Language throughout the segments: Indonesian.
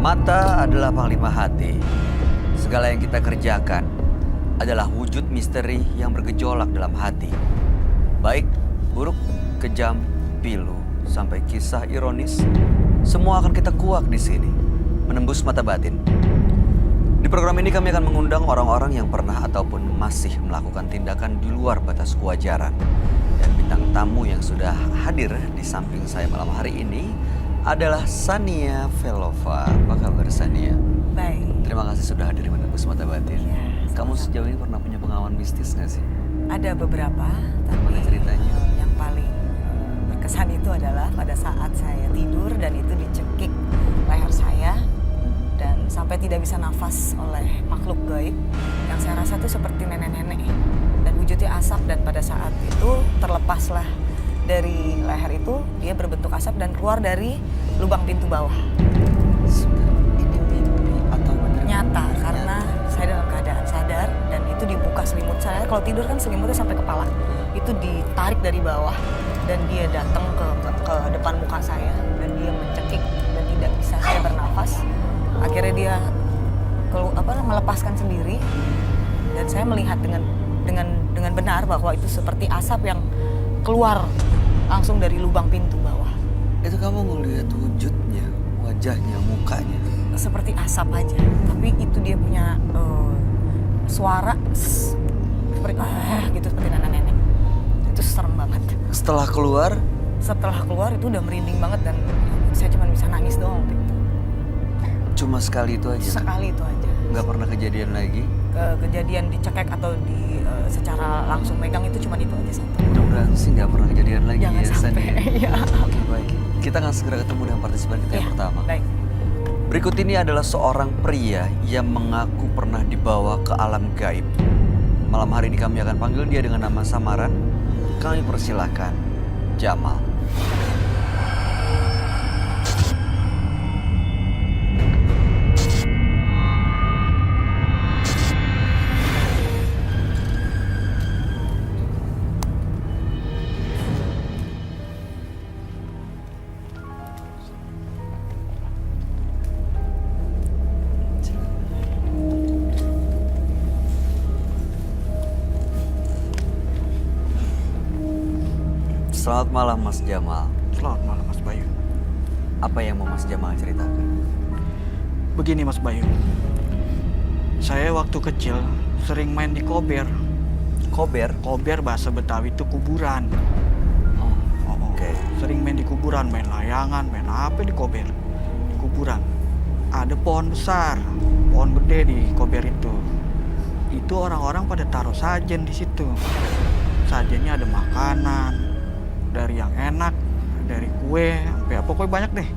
Mata adalah panglima hati. Segala yang kita kerjakan adalah wujud misteri yang bergejolak dalam hati. Baik, buruk, kejam, pilu, sampai kisah ironis, semua akan kita kuak di sini, menembus mata batin. Di program ini kami akan mengundang orang-orang yang pernah ataupun masih melakukan tindakan di luar batas kewajaran. Dan bintang tamu yang sudah hadir di samping saya malam hari ini adalah Sania Velova. Apa kabar Sania? Baik. Terima kasih sudah hadir di Menembus Mata Batin. Ya, Kamu sejauh ini pernah punya pengalaman mistis nggak sih? ada beberapa, tapi Gimana ceritanya? yang paling berkesan itu adalah pada saat saya tidur dan itu dicekik leher saya dan sampai tidak bisa nafas oleh makhluk gaib yang saya rasa itu seperti nenek-nenek dan wujudnya asap, dan pada saat itu terlepaslah dari leher itu, dia berbentuk asap dan keluar dari lubang pintu bawah. Ini mimpi atau benar? Nyata, karena saya dalam keadaan sadar dan itu dibuka selimut saya. Kalau tidur kan selimutnya sampai kepala, itu ditarik dari bawah dan dia datang ke depan muka saya dan dia mencekik dan tidak bisa saya bernafas. Akhirnya dia melepaskan sendiri dan saya melihat dengan benar bahwa itu seperti asap yang keluar langsung dari lubang pintu bawah. Itu kamu ngelihat wujudnya, wajahnya, mukanya? Seperti asap aja, tapi itu dia punya suara seperti gitu, seperti nenek-nenek. Itu serem banget. Setelah keluar Itu udah merinding banget dan saya cuma bisa nangis doang waktu itu. cuma sekali itu aja? Sekali itu aja. Nggak pernah kejadian lagi? Kejadian dicekek atau secara langsung megang itu cuma itu aja satu. Mudah-mudahan sih nggak pernah kejadian lagi. Jangan ya sampai. Sania. Iya. Oke, baik. Kita akan segera ketemu dengan partisipan kita yang pertama. Baik. Berikut ini adalah seorang pria yang mengaku pernah dibawa ke alam gaib. Malam hari ini kami akan panggil dia dengan nama samaran. Kami persilahkan Jamal. Selamat malam Mas Jamal. Selamat malam Mas Bayu. Apa yang mau Mas Jamal ceritakan? Begini Mas Bayu, saya waktu kecil sering main di kober. Kober? Kober bahasa Betawi itu kuburan. Oh, Oke. Sering main di kuburan, main layangan, main apa di kober. Di kuburan. Ada pohon besar, pohon gede di kober itu. Itu orang-orang pada taruh sajen di situ. Sajennya ada makanan, dari yang enak, dari kue, sampai pokoknya banyak deh.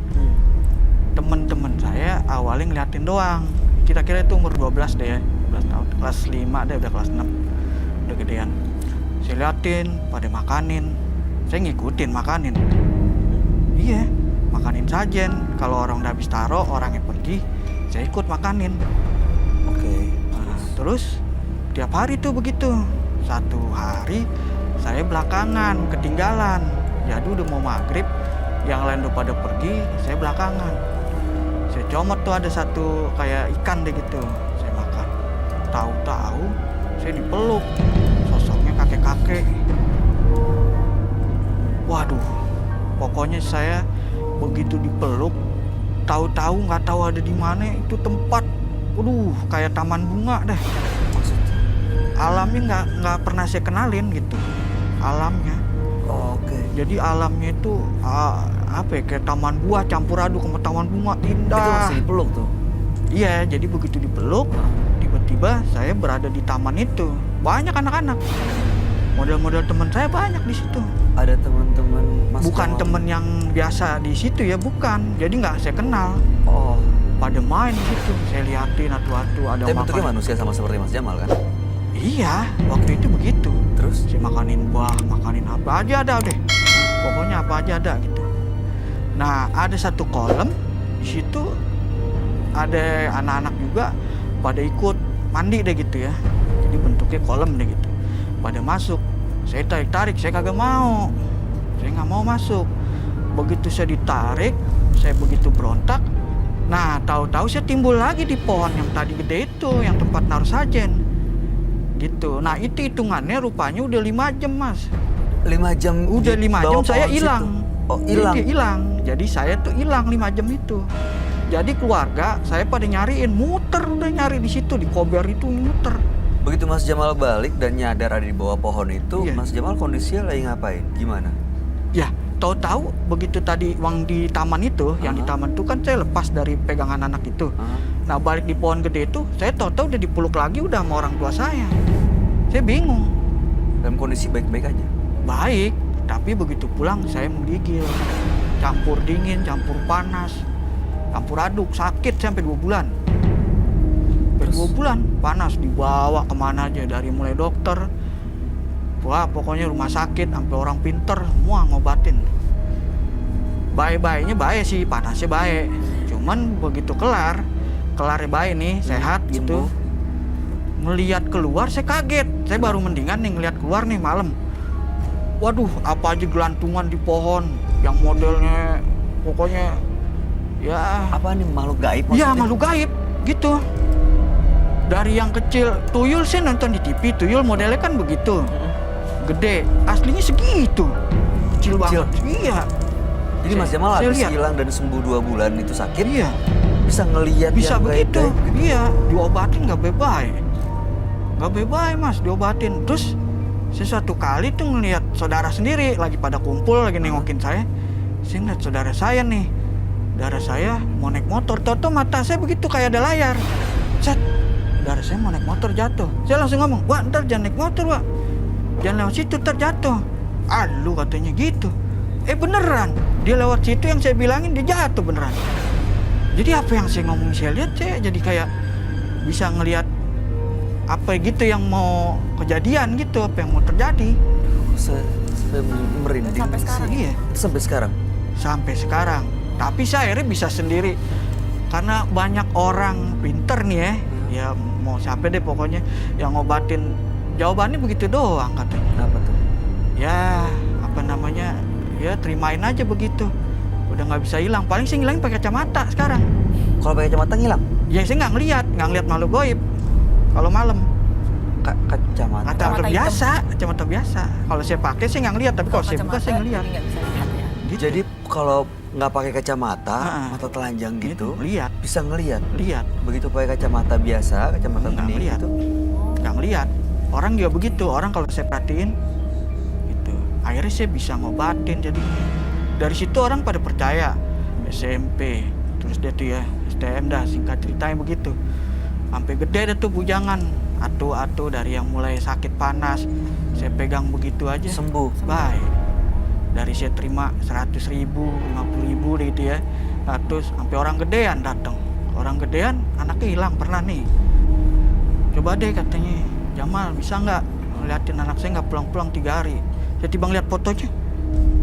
Temen-temen saya awalnya ngeliatin doang. Kira-kira itu umur 12 deh ya, 12 tahun. Kelas 5 deh, udah kelas 6. Udah gedean. Saya liatin, pada makanin. Saya ngikutin makanin. Iya, makanin sajen. Kalau orang udah habis taruh, orangnya pergi, saya ikut makanin. Oke. Nah, terus tiap hari tuh begitu. Satu hari saya belakangan, ketinggalan. Jadi udah mau maghrib, yang lain udah pada pergi, saya belakangan. Saya comot tuh ada satu kayak ikan deh gitu, saya makan. Tahu-tahu saya dipeluk, sosoknya kakek-kakek. Waduh, pokoknya saya begitu dipeluk, tahu-tahu nggak tahu ada di mana itu tempat. Waduh, kayak taman bunga deh. Alamnya nggak pernah saya kenalin gitu, alamnya. Oke. Jadi alamnya itu apa ya, kayak taman buah campur aduk sama taman bunga, Itu indah. masih dipeluk tuh? Iya, jadi begitu dipeluk, tiba-tiba saya berada di taman itu. Banyak anak-anak. Model-model teman saya banyak di situ. Ada teman-teman Mas Bukan Jamal? temen yang biasa di situ ya, bukan. Jadi nggak saya kenal. Oh. Pada main di situ, saya liatin atu-atu ada Tapi bentuknya makan. manusia sama seperti Mas Jamal kan? Iya, waktu itu begitu. Terus? Saya makanin buah, makanin apa aja ada deh. Pokoknya apa aja ada gitu. Nah, ada satu kolam di situ, ada anak-anak juga pada ikut mandi deh gitu ya. Jadi bentuknya kolam deh gitu. Pada masuk, saya tarik-tarik, saya kagak mau. Saya nggak mau masuk. Begitu saya ditarik, saya begitu berontak. Nah, tahu-tahu saya timbul lagi di pohon yang tadi gede itu, yang tempat naruh sajen. Gitu. Nah, itu hitungannya rupanya udah 5 jam, Mas. 5 jam. Udah di 5 bawah jam saya pohon hilang. situ. Oh, hilang. Jadi hilang. Jadi saya tuh hilang 5 jam itu. Jadi keluarga saya pada nyariin, muter udah nyari di situ, di Kober itu muter. Begitu Mas Jamal balik dan nyadar ada di bawah pohon itu, Iya. Mas Jamal kondisinya lagi ngapain? Gimana? Ya, tahu-tahu begitu tadi uang di taman itu, yang di taman itu kan saya lepas dari pegangan anak itu. Nah, balik di pohon gede itu, saya tahu-tahu udah dipeluk lagi udah sama orang tua saya. Saya bingung. Dalam kondisi baik-baik aja. Baik, tapi begitu pulang saya menggigil. Campur dingin, campur panas, campur aduk, sakit sampai 2 bulan. Sampai 2 bulan, panas, dibawa kemana aja, dari mulai dokter, wah pokoknya rumah sakit, sampai orang pinter, semua ngobatin. Baik-baiknya baik sih, panasnya baik. Cuman begitu kelarnya baik nih, sehat gitu. sembuh. Melihat keluar saya kaget. Saya baru mendingan nih ngeliat keluar nih malam. Waduh, apa aja gelantungan di pohon yang modelnya pokoknya ya Apa nih, makhluk gaib maksudnya? iya makhluk gaib gitu. Dari yang kecil, tuyul saya nonton di TV, tuyul modelnya kan begitu. Gede, aslinya segitu. Kecil banget. Iya. Jadi Mas Jamal Saya habis lihat. hilang dan sembuh 2 bulan itu sakit, Iya, bisa ngelihat bisa yang begitu. gaib-gaib gitu. Iya, diobatin nggak bebay. Nggak bebay, Mas, diobatin. Terus saya suatu kali tuh ngelihat saudara sendiri lagi pada kumpul, lagi nengokin saya. Saya ngeliat saudara saya nih. Saudara saya mau naik motor, toto mata saya begitu kayak ada layar. Set, saudara saya mau naik motor jatuh. Saya langsung ngomong, "Wah, ntar jangan naik motor, Wak. Jangan lewat situ, ntar jatuh." Aduh, katanya gitu. Beneran, dia lewat situ yang saya bilangin, dia jatuh beneran. Jadi apa yang saya ngomong, saya lihat, saya jadi kayak bisa ngelihat apa gitu yang mau kejadian gitu, apa yang mau terjadi. Sampai merinding. Sampai sekarang? Iya, Itu sampai sekarang. sampai sekarang. Tapi saya akhirnya bisa sendiri. Karena banyak orang pinter nih ya mau siapa deh pokoknya yang ngobatin. Jawabannya begitu doang katanya. Apa tuh? Ya, apa namanya, ya terimain aja begitu. Udah nggak bisa hilang. Paling sih ngilangin pakai kacamata sekarang. Kalau pakai kacamata ngilang? Ya saya nggak ngeliat makhluk goib. Kalau malam, Kacamata. kacamata hitam. biasa, kacamata biasa. Kalau saya pakai saya nggak ngeliat, tapi kalau saya buka Kacamata, saya ngeliat. jadi nggak bisa lihat ya. Gitu. Jadi kalau nggak pakai kacamata, Ah, mata telanjang gitu, lihat, bisa ngelihat. lihat, Begitu pakai kacamata biasa, kacamata Nggak bening ngelihat. gitu. nggak ngeliat. Orang juga begitu. Orang kalau saya perhatiin, gitu. Akhirnya saya bisa ngobatin. Jadi dari situ orang pada percaya. SMP, terus dia tuh ya STM dah, singkat ceritanya begitu. Sampai gede deh tuh bujangan. Atu-atu dari yang mulai sakit panas, saya pegang begitu aja. Sembuh. Baik. Dari saya terima 100.000, 50.000 gitu ya. Terus sampai orang gedean datang. Orang gedean anaknya hilang pernah nih. Coba deh katanya, Jamal bisa nggak ngeliatin anak saya nggak pulang-pulang 3 hari. Saya tiba ngeliat fotonya.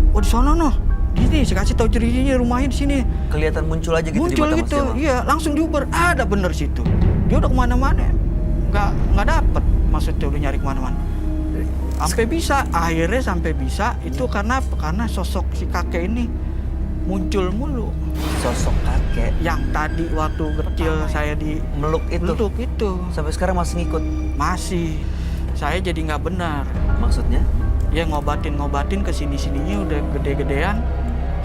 Oh di sana noh. Di sini saya kasih tahu ciri-cirinya rumahnya di sini. Kelihatan muncul aja gitu Muncul di mata gitu, Mas Jamal. iya langsung diuber. Ada bener situ. Dia udah kemana-mana. Nggak dapet. Maksudnya udah nyari kemana-mana. Sampai bisa, akhirnya sampai bisa itu karena apa? Karena sosok si kakek ini muncul mulu. Sosok kakek Yang tadi waktu kecil Pertama ya? saya di meluk itu. peluk itu Sampai sekarang masih ngikut. masih. Saya jadi nggak benar. Maksudnya? Ya ngobatin ke sini-sininya udah gede-gedean.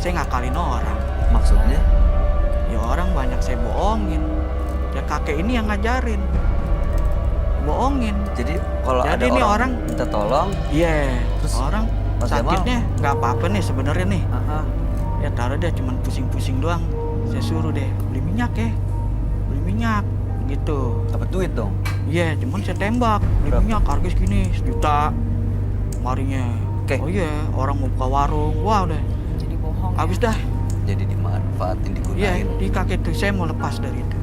Saya ngakalin orang. Maksudnya? Ya orang banyak saya bohongin. Ya kakek ini yang ngajarin. Bohongin. Jadi kalau Jadi ada nih orang, orang- minta tolong, Iya. Terus Orang Mas Jamal? sakitnya nggak apa-apa nih sebenarnya nih. ah, Ya taruh deh cuman pusing-pusing doang. Saya suruh deh beli minyak ya. Beli minyak gitu. dapat duit dong. Iya, cuman saya tembak. Beli Berapa? minyak harga segini, 1 juta. Marinya. Oke. Oh iya, orang mau buka warung. Wah udah. Jadi bohong. Habis dah. Jadi dimanfaatin, Iya, digunain. di kakek tuh saya mau lepas dari itu.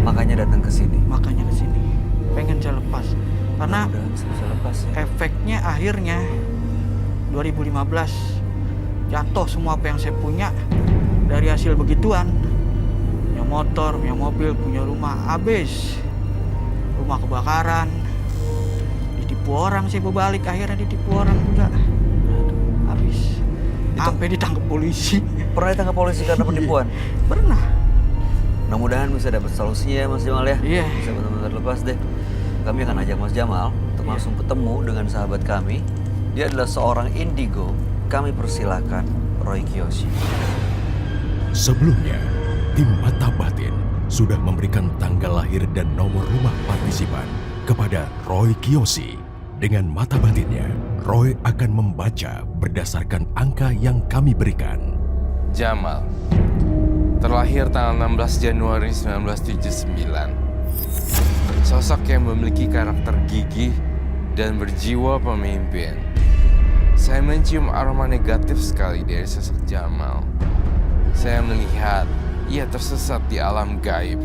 Makanya datang ke sini. Makanya ke sini. Pengen saya lepas. Karena Mudah-mudahan bisa lepas ya. efeknya akhirnya 2015 jatuh semua apa yang saya punya dari hasil begituan. Punya motor, punya mobil, punya rumah, habis. Rumah kebakaran. Ditipu orang sih berbalik, akhirnya ditipu orang juga. Habis. Sampai ditangkap polisi. Pernah ditangkap polisi karena penipuan? Pernah. Mudah-mudahan bisa dapat solusinya ya Mas Jamal ya. Iya. Bisa benar-benar lepas deh. Kami akan ajak Mas Jamal untuk langsung ketemu dengan sahabat kami. Dia adalah seorang indigo. Kami persilahkan Roy Kiyoshi. Sebelumnya, tim Mata Batin sudah memberikan tanggal lahir dan nomor rumah partisipan kepada Roy Kiyoshi. Dengan mata batinnya, Roy akan membaca berdasarkan angka yang kami berikan. Jamal, terlahir tanggal 16 Januari 1979. Sosok yang memiliki karakter gigih dan berjiwa pemimpin. Saya mencium aroma negatif sekali dari sosok Jamal. Saya melihat ia tersesat di alam gaib.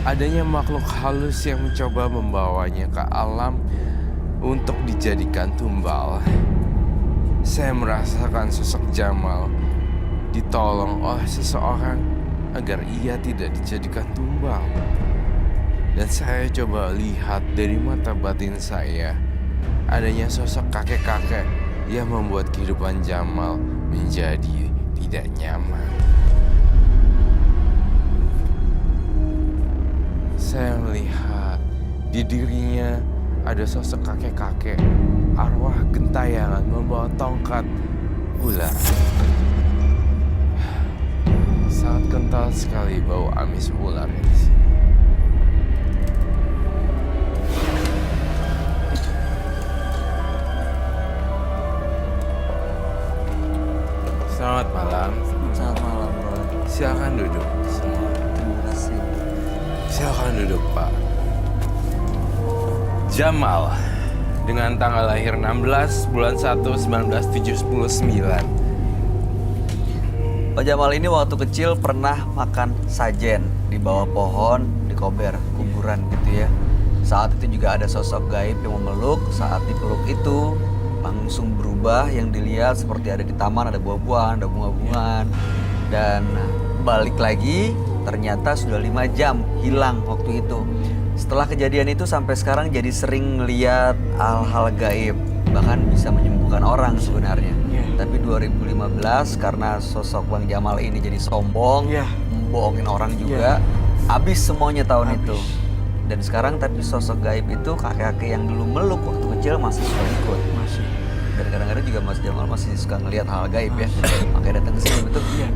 Adanya makhluk halus yang mencoba membawanya ke alam untuk dijadikan tumbal. Saya merasakan sosok Jamal ditolong oleh seseorang agar ia tidak dijadikan tumbal. Dan saya coba lihat dari mata batin saya, adanya sosok kakek-kakek yang membuat kehidupan Jamal menjadi tidak nyaman. Saya melihat di dirinya ada sosok kakek-kakek, arwah gentayangan membawa tongkat ular. Sangat kental sekali bau amis ular di sini. Selamat malam. Selamat malam Roy. Silakan duduk semua. Terima kasih. Silakan duduk, Pak. Jamal, dengan tanggal lahir 16 bulan 1 1979. Pak Jamal ini waktu kecil pernah makan sajen di bawah pohon di Kober, kuburan gitu ya. Saat itu juga ada sosok gaib yang memeluk. Saat dipeluk itu langsung berubah, yang dilihat seperti ada di taman, ada buah-buahan, ada bunga-bungaan. Dan balik lagi ternyata sudah 5 jam hilang waktu itu. Setelah kejadian itu sampai sekarang jadi sering ngeliat hal-hal gaib, bahkan bisa menyembuhkan orang sebenarnya. Tapi 2015 karena sosok Bang Jamal ini jadi sombong, membohongin orang juga, habis semuanya tahun itu. Dan sekarang tapi sosok gaib itu kakek-kakek yang dulu meluk waktu kecil masih suka ikut. Masih. Dan kadang-kadang juga Mas Jamal masih suka ngelihat hal gaib ya. Makanya datang ke sini, betul? Iya.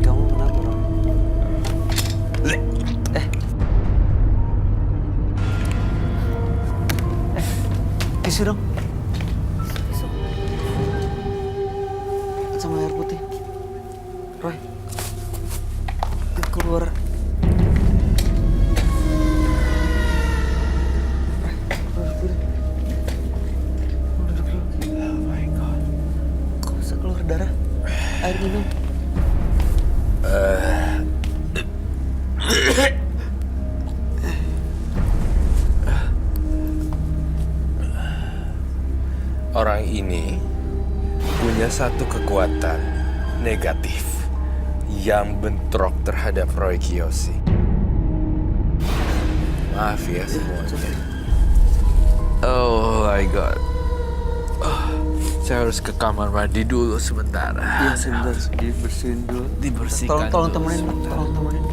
Kamu kenapa, Ron? Tisu dong. Tisu. Sama air putih. Roy. Keluar. Oh my God. Kok bisa keluar darah? Air minum. Orang ini punya satu kekuatan negatif yang bentrok terhadap Roy Kiyoshi. Maaf ya semuanya. Oh my God. Saya harus ke kamar mandi dulu sebentar. Iya sebentar, dibersihin dulu. Dibersihkan Tolong dulu temenin, sebentar. tolong temenin.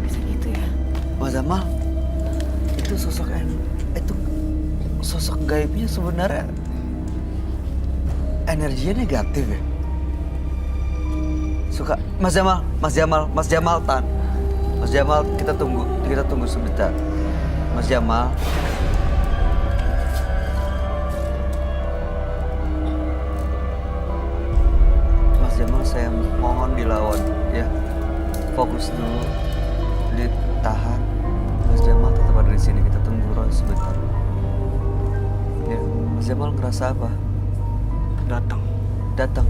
Bisa gitu ya? Mas Jamal, itu sosok gaibnya sebenarnya energinya negatif ya. Suka Mas Jamal tahan. Mas Jamal, kita tunggu sebentar. Mas Jamal. Mas Jamal, saya mohon dilawan ya. Fokus dulu, ditahan. Mas Jamal tetap ada di sini. Kita tunggu Roy sebentar. Ya, Mas Jamal ngerasa apa? Datang.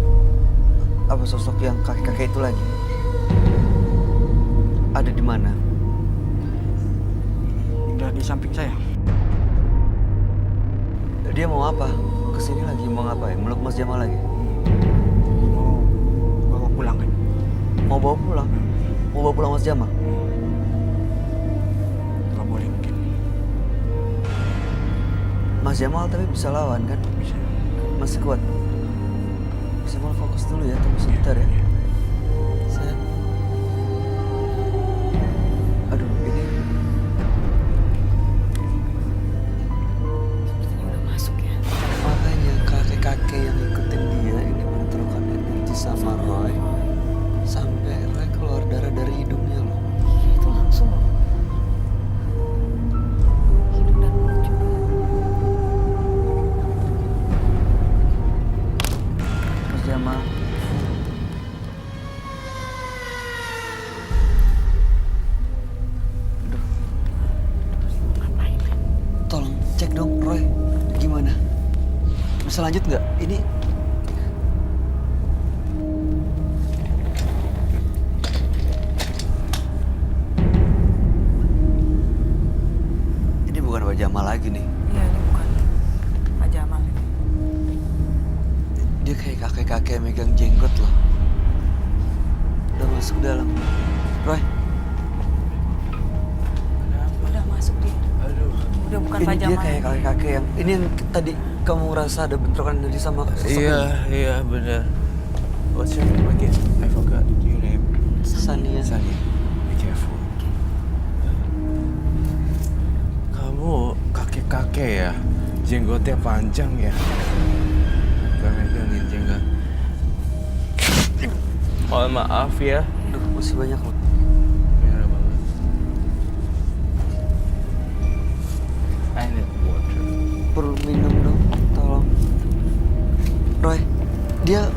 Apa sosok yang kakek-kakek itu lagi? Ada di mana? Udah di samping saya. Dia mau apa? Kesini lagi mau ngapain? Meluk Mas Jamal lagi? Mau bawa pulang kan? Mau bawa pulang? Mau bawa pulang Mas Jamal? Nggak boleh mungkin. Mas Jamal tapi bisa lawan kan? Bisa. Masih kuat. Mas Jamal fokus dulu ya, tunggu sebentar ya. Saya... Aduh, ini Sepertinya udah masuk ya. makanya kakek-kakek yang ikutin dia ini bentrokan energi sama Roy. Sampai Roy keluar darah dari hidungnya loh. Iya, itu langsung loh. Hidung dan mulut juga. Mas Jamal. Ngapain? Tolong cek dong Roy, gimana? Bisa lanjut nggak? Ini bukan Pak Jamal lagi nih. Iya, ini bukan Pak Jamal ini. Dia kayak kakek-kakek megang jenggot loh. Udah masuk dalam. Roy, Udah masuk dia. Aduh. Udah bukan ini Pak dia Jamal. kayak kakek-kakek yang ini yang tadi kamu rasa ada bentrokan energi sama sosok ini. Iya benar. What's your name again? I forgot your name. Sania. Sani. Be careful. Kamu kakek-kakek ya? Jenggotnya panjang ya? Gak megangin jenggot. Mohon maaf ya. Aduh, masih banyak loh. Merah banget. I need water. Perlu minum dong, tolong. Roy, dia...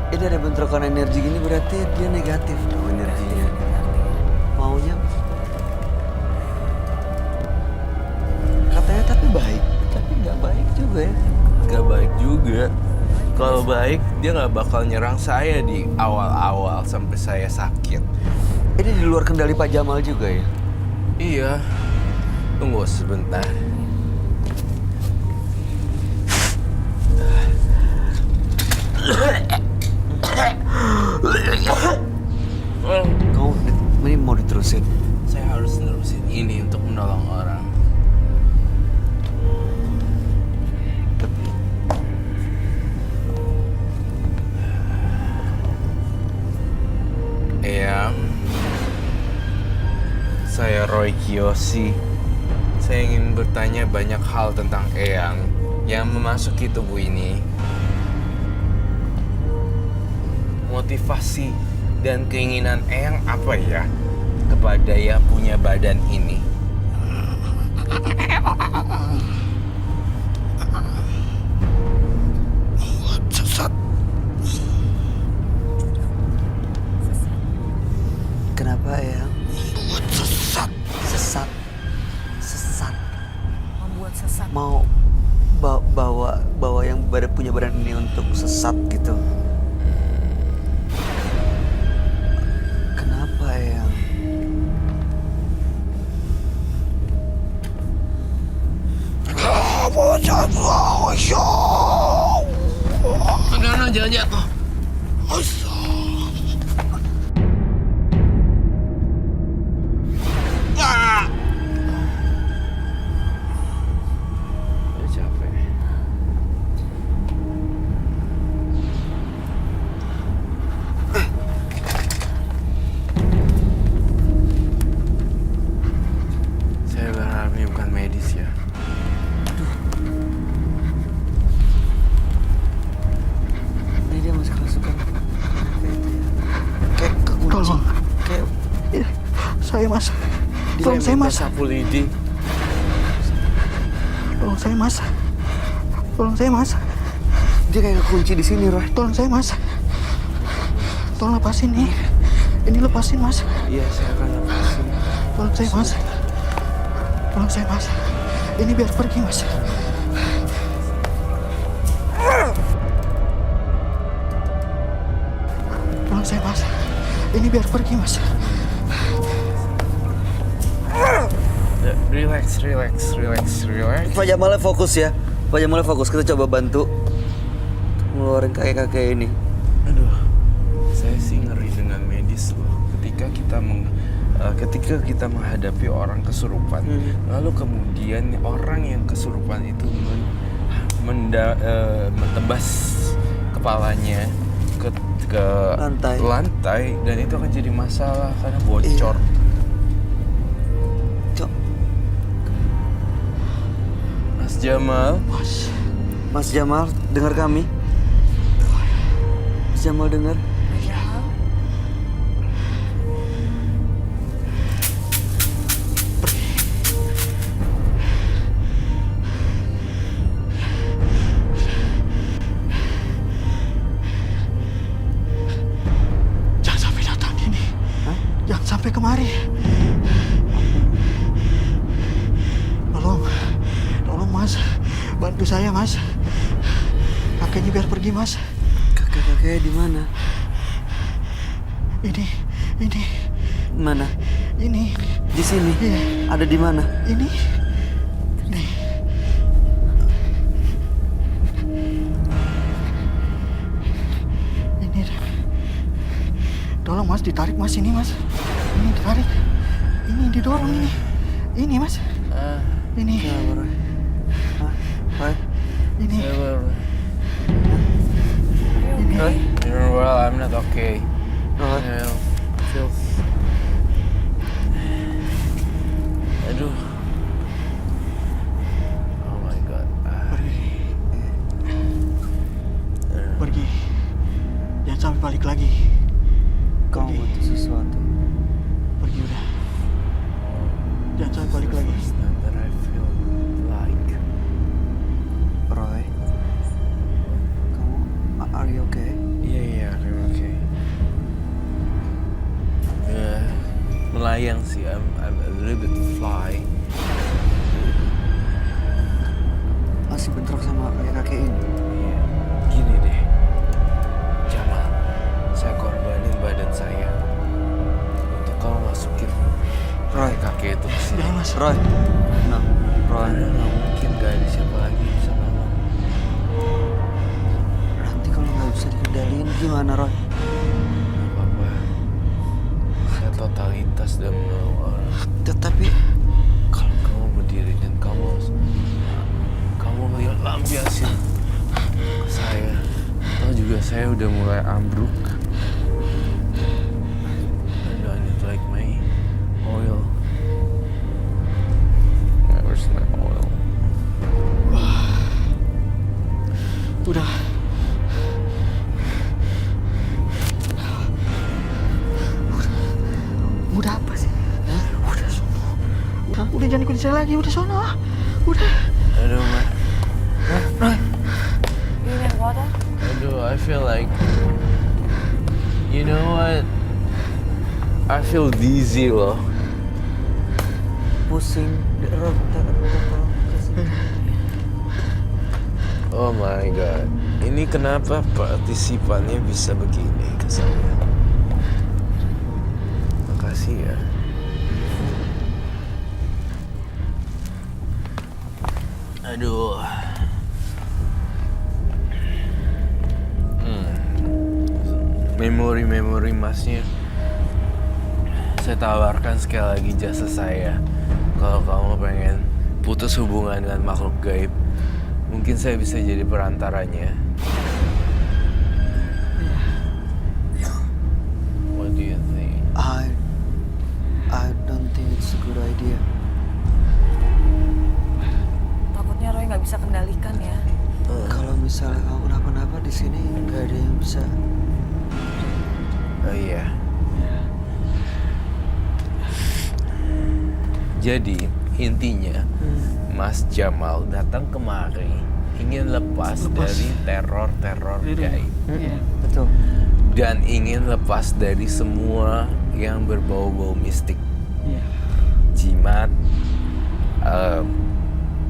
Ini ada bentrokan energi gini berarti dia negatif dong energinya. Maunya... Katanya tapi baik, tapi nggak baik juga ya. Gak baik juga. Kalau baik, dia gak bakal nyerang saya di awal-awal sampai saya sakit. Ini di luar kendali Pak Jamal juga ya? Iya. Tunggu sebentar. Kamu ini mau diterusin? Saya harus nerusin ini untuk menolong orang. Eyang, saya Roy Kiyoshi. Saya ingin bertanya banyak hal tentang Eyang yang memasuki tubuh ini. Motivasi dan keinginan Eyang apa ya kepada yang punya badan ini? Kenapa ya? Sesat. Sesat. Membuat sesat. Mau bawa yang punya badan ini untuk sesat gitu. Kenapa ya? Enggak, jangan jatuh. Udah capek. Saya berharap ini bukan medis ya. Ini dia masih kerasukan. Kayak kekunci. Tolong. Kayak Saya mas. dia Tolong saya minta mas. sapu lidi. Tolong saya mas. Tolong saya mas. dia kayak kekunci di sini, Roy. Tolong saya mas. Tolong lepasin nih. Ini lepasin mas. Iya, saya akan lepasin. Tolong saya mas. Tolong saya mas. Ini biar pergi mas. Tolong saya mas. Ini biar pergi mas. Relax. Pak Jamalnya fokus ya. Pak Jamalnya fokus. Kita coba bantu ngeluarin kakek-kakek ini. Aduh, saya sih ngeri dengan medis loh. Ketika kita ketika kita menghadapi orang kesurupan, lalu kemudian orang yang kesurupan itu mentebas kepalanya ke lantai, dan itu akan jadi masalah karena bocor. Cok, Mas Jamal, Mas Jamal, dengar kami. Mas Jamal dengar. Jangan sampai datang ini. Jangan sampai kemari. Tolong Mas, bantu saya Mas. Kakeknya biar pergi Mas. Kakek-kakek di mana? Ini. Mana? Ini. Di sini. Iya. Ada di mana? Ini. Nih. Ini. Tolong Mas, ditarik Mas, ini Mas. Ini ditarik. Ini didorong ini. Ini Mas. Ini. Ya, Roy. Roy. Ini. Well, I'm not okay. Roy. Aduh. Oh my god. Pergi. Jangan sampai balik lagi. Kamu Pergi. butuh sesuatu. Pergi udah. Jangan sampai balik lagi. First time that I feel like. Roy. Kamu, are you okay? Iya, I'm okay. Melayang sih, I'm a little bit fly. Masih bentrok sama kakek ini. Iya, gini deh. Jamal, saya korbanin badan saya untuk kamu masukin Roy. kakek itu ke sini. Jangan Mas. Roy. No. Roy. Karena nggak mungkin gak ada siapa lagi yang bisa nolong. Nanti kalau nggak bisa dikendaliin gimana, Roy? Gak apa-apa. Saya totalitas dan menolong orang. Tetapi Kalau kamu berdiri dan kamu ngeliat lampiasin ke saya, atau juga saya udah mulai ambruk. Aduh, I need like my oil. Where's my oil? Udah. Udah apa sih? Udah sono. Udah jangan ikutin saya lagi. Udah sono. Udah. Aduh, man. Roy. You need water? Aduh, I feel like, you know what? I feel dizzy loh. Pusing. Roy, tolong kasih. Oh my god. Ini kenapa partisipannya bisa begini ke saya? Makasih ya. Aduh. Memori-memori masnya saya tawarkan sekali lagi jasa saya. Kalau kamu pengen putus hubungan dengan makhluk gaib, mungkin saya bisa jadi perantaranya. What do you think? I don't think it's a good idea. Takutnya Roy nggak bisa kendalikan ya. Kalau misalnya kamu kenapa-napa di sini nggak ada yang bisa. Oh iya. Jadi intinya Mas Jamal datang kemari ingin lepas dari teror-teror gaib. Betul. Dan ingin lepas dari semua yang berbau-bau mistik. Jimat,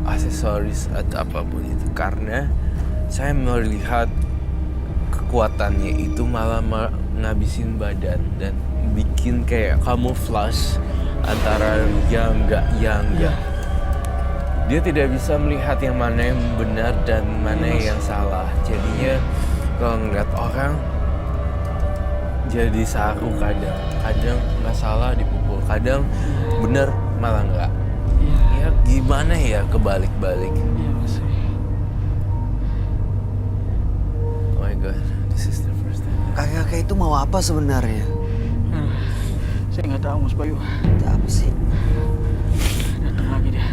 aksesoris atau apapun itu. Karena saya melihat kekuatannya itu malah ngabisin badan dan bikin kayak camouflage antara yang enggak. Dia tidak bisa melihat yang mana yang benar dan mana yang salah. Jadinya kalau ngeliat orang jadi saru kadang nggak salah dipukul kadang bener malah enggak. Iya. Ya gimana ya kebalik-balik. Iya Mas. Oh my god, this is the first time. Kakek-kakek itu mau apa sebenarnya? Aduh, saya nggak tahu Mas Bayu. Apa sih? Datang lagi dia.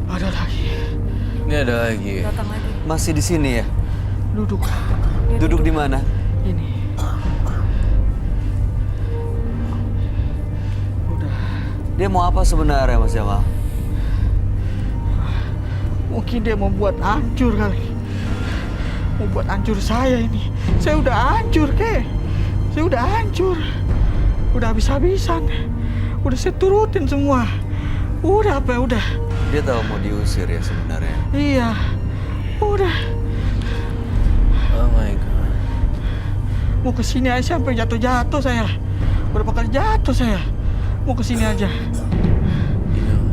Ada lagi. Ini ada lagi. Datang lagi. Masih di sini ya? Duduk. Duduk di mana? Ini. Udah. Dia mau apa sebenarnya, Mas Jamal? Mungkin dia mau buat hancur kali. Mau buat hancur saya ini. Saya udah hancur, Kek. Saya udah hancur. Udah habis-habisan. Udah saya turutin semua. Udah apa ya, udah. Dia tahu mau diusir ya sebenarnya. Iya. Udah. Oh my god. Mau kesini aja sampai jatuh-jatuh saya. Berapa kali jatuh saya. Mau kesini aja.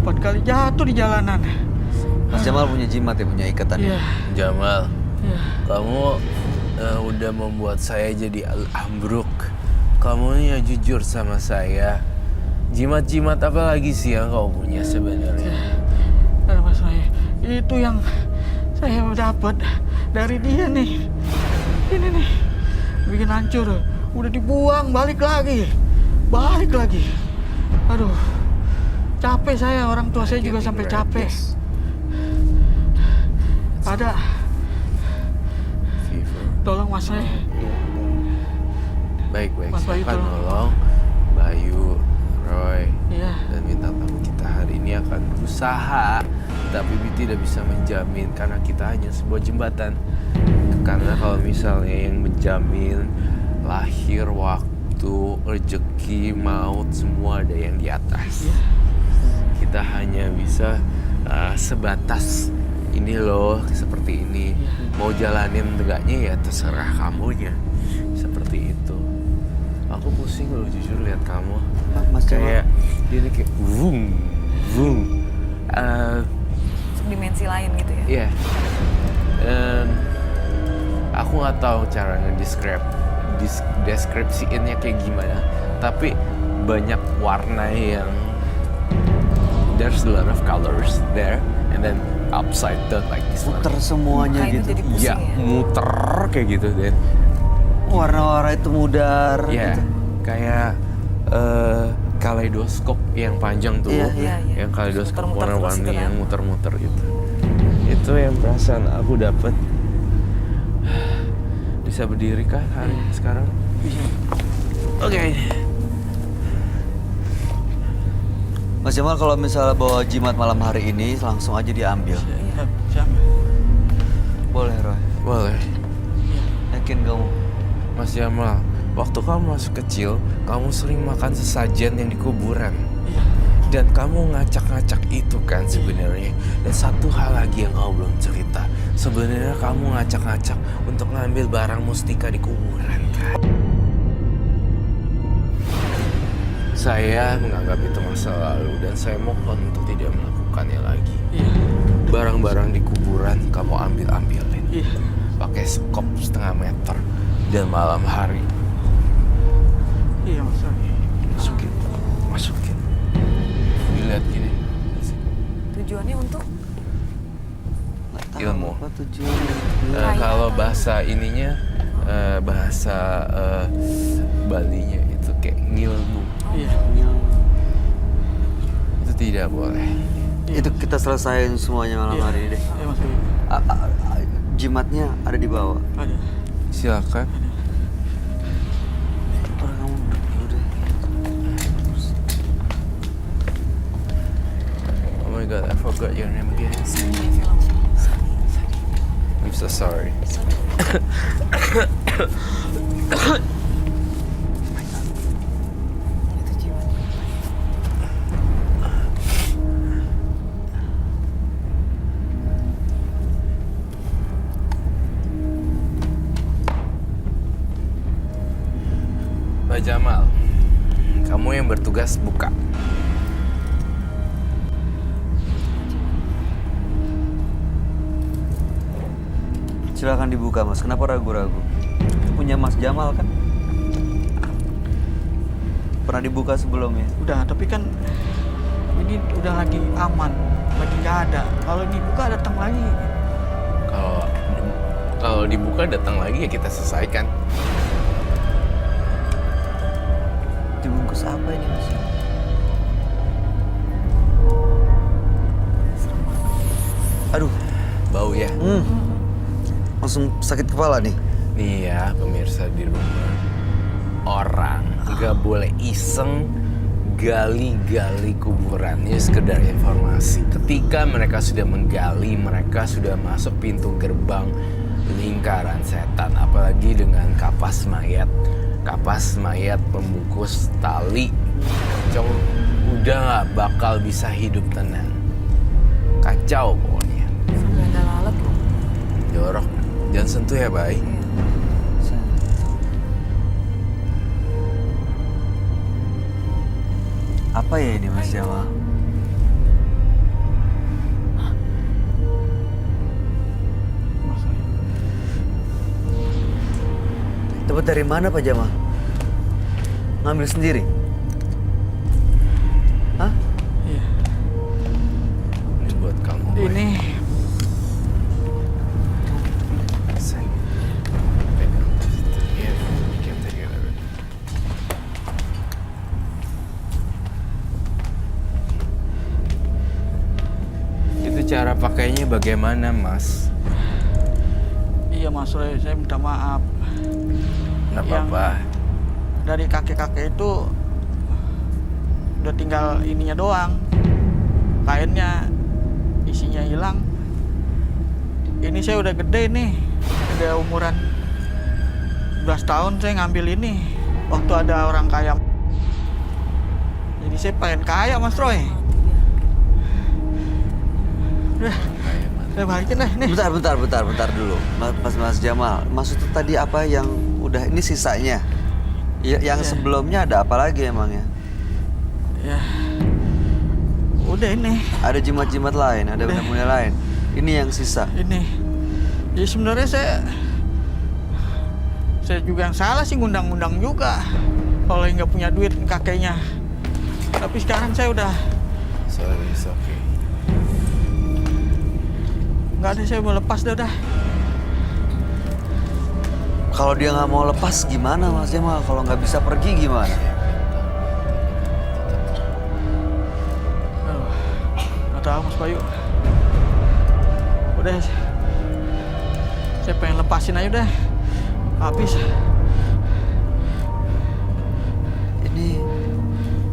4 kali jatuh di jalanan. Mas Jamal punya jimat ya, punya ikatan ya? Iya. Jamal, Iya. kamu udah membuat saya jadi ambruk. Kamu ya jujur sama saya. Jimat-jimat apa lagi sih yang kau punya sebenarnya? Ada Mas saya. Itu yang saya dapat dari dia nih. Ini nih. Bikin hancur. Udah dibuang, balik lagi. Balik lagi. Aduh. Capek saya, orang tua saya juga sampai capek. Ada. Fever. Tolong Mas saya. Baik-baik, Mas saya Bayu, akan tolong. nolong Bayu, Roy, Iya. dan bintang tamu kita hari ini akan berusaha, tapi tidak bisa menjamin karena kita hanya sebuah jembatan. Karena kalau misalnya yang menjamin lahir, waktu, rezeki, maut, semua ada yang di atas. Kita hanya bisa sebatas ini loh, seperti ini. Mau jalanin enggaknya ya terserah kamunya. Seperti itu. Aku pusing loh jujur lihat kamu. Mas Kayak Jamal. dia kayak vung, vung. Dimensi lain gitu ya. Iya. Dan aku nggak tahu cara deskripsiinnya kayak gimana. Tapi banyak warna yang there's a lot of colors there, and then upside down like this one. Muter semuanya Muka itu gitu. jadi pusing Ya, ya. muter kayak gitu dan Warna-warna itu mudar ya gitu. kayak kaleidoskop yang panjang tuh. Iya, iya. Yang kaleidoskop Muter-muter terus warna-warni gitu kan. yang muter-muter gitu. Itu yang perasaan aku dapat. Bisa berdiri kah hari ini sekarang? Oke. Mas Jamal kalau misalnya bawa jimat malam hari ini langsung aja diambil. Siapa? Boleh, Roy. Boleh. Yakin kamu? Mas Jamal, waktu kamu masih kecil, kamu sering makan sesajen yang di kuburan. Dan kamu ngacak-ngacak itu kan sebenarnya. Dan satu hal lagi yang kamu belum cerita. Sebenarnya kamu ngacak-ngacak untuk ngambil barang mustika di kuburan kan? Saya menganggap itu masa lalu dan saya mohon untuk tidak melakukannya lagi. Iya. Barang-barang di kuburan kamu ambil-ambilin. Iya. Pakai skop 1/2 meter. Dan malam hari Iya Mas saya. masukin. Dilihat gini. Tujuannya untuk Nggak tahu Ilmu. apa tujuannya. Kalau bahasa ininya, bahasa Balinya itu kayak ngilmu. Iya. Itu tidak boleh. Itu kita selesaiin semuanya malam Iya. hari ini deh. Iya Mas Bayu. Jimatnya ada di bawah. Ada. Silakan. Udah kamu duduk deh. Oh my god, I forgot your name again. I'm so sorry. itu jiwa. Pak Jamal, kamu yang bertugas buka. Silakan dibuka, Mas. Kenapa ragu-ragu? Punya Mas Jamal kan? pernah dibuka sebelumnya. Udah, tapi kan ini udah lagi aman, lagi nggak ada. Kalau ini buka datang lagi. Kalau dibuka datang lagi ya kita selesaikan. Dibungkus apa ini Mas? Aduh, Bau ya. langsung sakit kepala nih. Nih ya pemirsa di rumah. Orang nggak boleh iseng gali-gali kuburan. Ini sekedar informasi. Ketika mereka sudah menggali, mereka sudah masuk pintu gerbang lingkaran setan. Apalagi dengan kapas mayat. Kapas mayat membungkus tali. Kacau, udah nggak bakal bisa hidup tenang. Kacau pokoknya. Sampai ada lalat loh. Jorok. Jangan sentuh ya, Bay. Apa ya ini Mas Jamal? Dapat dari mana Pak Jamal? Ngambil sendiri? Hah? Iya. Ini buat kamu, Bay. Ini Itu cara pakainya bagaimana, Mas? iya Mas Roy, saya minta maaf. Nggak Yang- apa-apa. Dari kakek-kakek itu udah tinggal ininya doang. Kainnya isinya hilang. Ini saya udah gede nih. Udah umuran 11 tahun saya ngambil ini. Waktu ada orang kaya. Jadi saya pengen kaya Mas Roy. Udah, saya balikin deh nih. Bentar dulu. Mas Jamal, maksudnya tadi apa yang udah ini sisanya? Yang Iya. sebelumnya ada apa lagi emangnya? Ya, udah ini. Ada jimat-jimat lain, ada Udah. benda-benda lain. Ini yang sisa. Ini. Ya sebenarnya saya juga yang salah sih ngundang-undang juga. Kalau nggak punya duit kakeknya. Tapi sekarang saya udah Sorry, it's okay. nggak ada, saya mau lepas dah udah. Kalau dia nggak mau lepas gimana Mas Jamal? Kalau nggak bisa pergi gimana? Aduh, nggak tahu Mas Bayu. Udah, saya pengen lepasin aja udah. Habis. Ini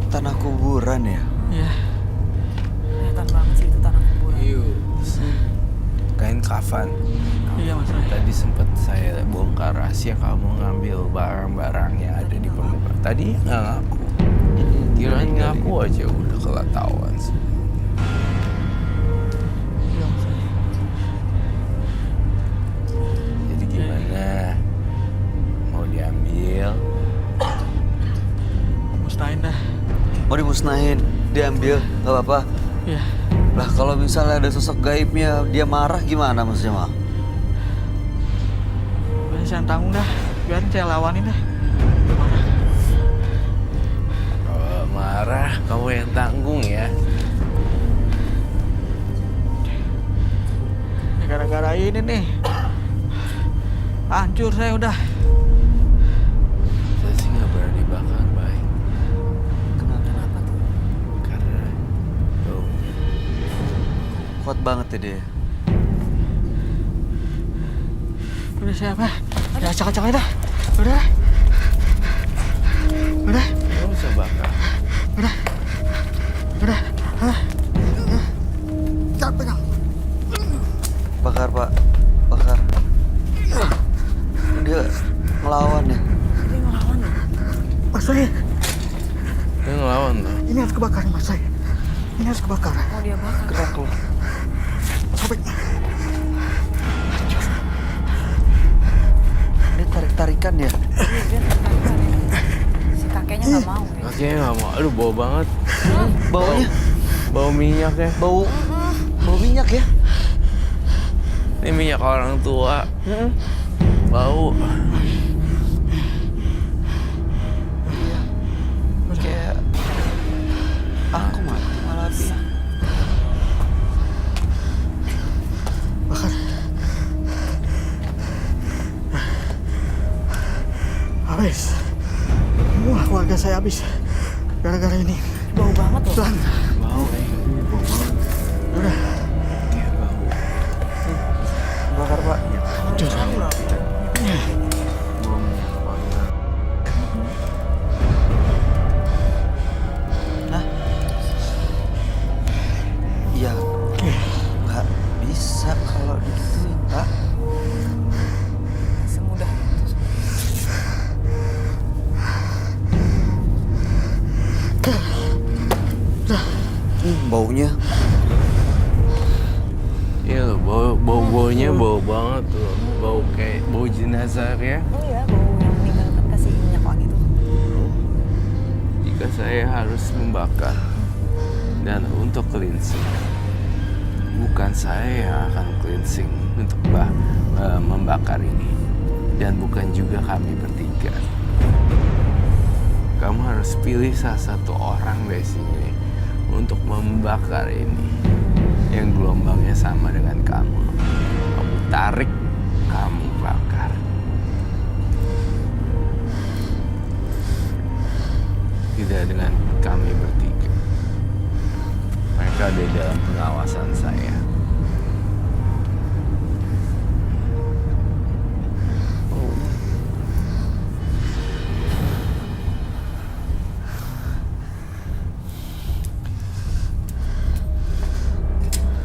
tanah kuburan ya? Ya, Kelihatan banget sih itu tanah kuburan. Kain kafan. iya Mas Roy. Tadi sempat saya bongkar rahasia kamu ngambil barang-barang yang ada di permukaan. Tadi nggak ngaku. Kirain ngaku aja udah keletahuan sih. Iya Mas Roy. Jadi gimana? Mau diambil? Musnahin dah. Mau dimusnahin, diambil, nggak apa-apa. Iya. Lah kalau misalnya ada sosok gaibnya, dia marah gimana Mas Jamal? Udah saya tanggung dah. Biarin saya lawanin dah. Kalau marah, kamu yang tanggung ya. Ini gara-gara ini nih. Hancur saya udah. Saya sih nggak berani bakar, baik. Kenapa tuh? Karena baunya. Kuat banget ya dia. Udah siapa? Udah acak-acak aja dah. Udah. Udah. Kamu bisa bakar. Udah. Jangan pegang. Bakar Pak, bakar. Dia ngelawan ya. Dia ngelawan loh. Mas Roy, Dia ngelawan tuh. ini harus kebakar Mas Roy. Ini harus kebakar. Mau dia bakar. Gerak loh. Sobek. Dia tarik-tarikan ya. Iya, dia tertarik ya. Si kakeknya nggak mau ya. Kakeknya nggak mau. Aduh, bau banget. Baunya Bau minyak ya. bau minyak ya. Ini minyak orang tua. Bau. Kayak Guys, wah keluarga saya habis gara-gara ini. Bau banget loh. Bang, Bau, bau banget. udah. Iya, bau. Bakar, Pak. Jujur. Bau loh. Bau minyak wangi. Ya, nggak bisa kalau digituin, Pak. Semudah itu. Baunya. Iya loh, baunya bau banget tuh. Bau kayak bau jenazah ya. Oh iya, bau yang meninggalkan kasih minyak wangi itu. Jika saya harus membakar dan untuk cleansing, bukan saya yang akan cleansing untuk membakar ini, dan bukan juga kami bertiga. Kamu harus pilih salah satu orang dari sini untuk membakar ini yang gelombangnya sama dengan kamu. Kamu tarik, kamu bakar. Tidak dengan kami bertiga. Mereka ada dalam pengawasan saya.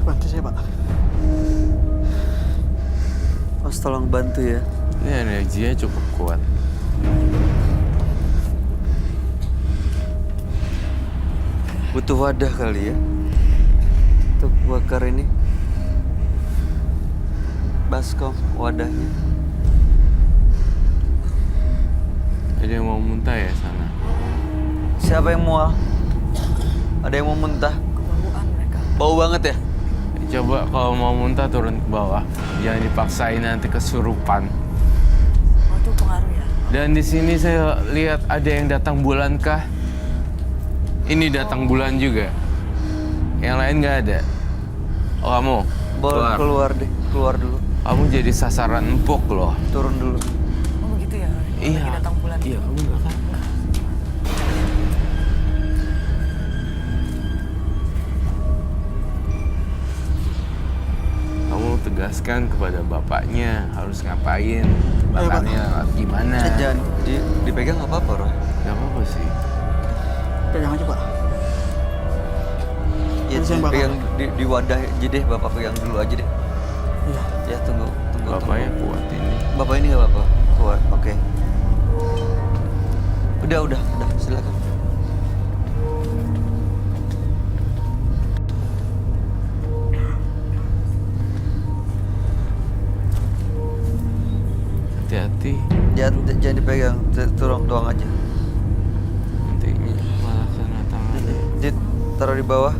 Bantu saya, Pak. Mas tolong bantu ya. Ini energinya cukup kuat. Butuh wadah kali ya. Untuk bakar ini. Baskom wadahnya. Ada yang mau muntah ya sana? Siapa yang mual? Ada yang mau muntah? Kebauan mereka. Bau banget ya? Coba kalau mau muntah turun ke bawah. Jangan dipaksain nanti kesurupan. Oh itu pengaruh ya. Dan di sini saya lihat ada yang datang bulan kah? Ini datang bulan juga. Yang lain nggak ada. Oh kamu Boleh keluar deh, keluar dulu. Kamu jadi sasaran empuk loh. Turun dulu. Oh begitu ya. Iya. Lagi datang bulan. Iya kamu nggak kan? Kamu tegaskan kepada bapaknya harus ngapain, bakarnya gimana. Jangan dipegang nggak apa-apa, Roy. Gak apa-apa sih. Pegang aja, Pak. Ya, Terus yang bakar. pegang di wadah aja deh, Bapak pegang dulu aja deh. Iya. Ya, tunggu. Bapaknya kuat ini. Bapak ini nggak apa-apa? Kuat, oke. Udah, silakan. Hati-hati, Jangan dipegang, tuang aja. nanti malah kena tangannya. Taruh di bawah.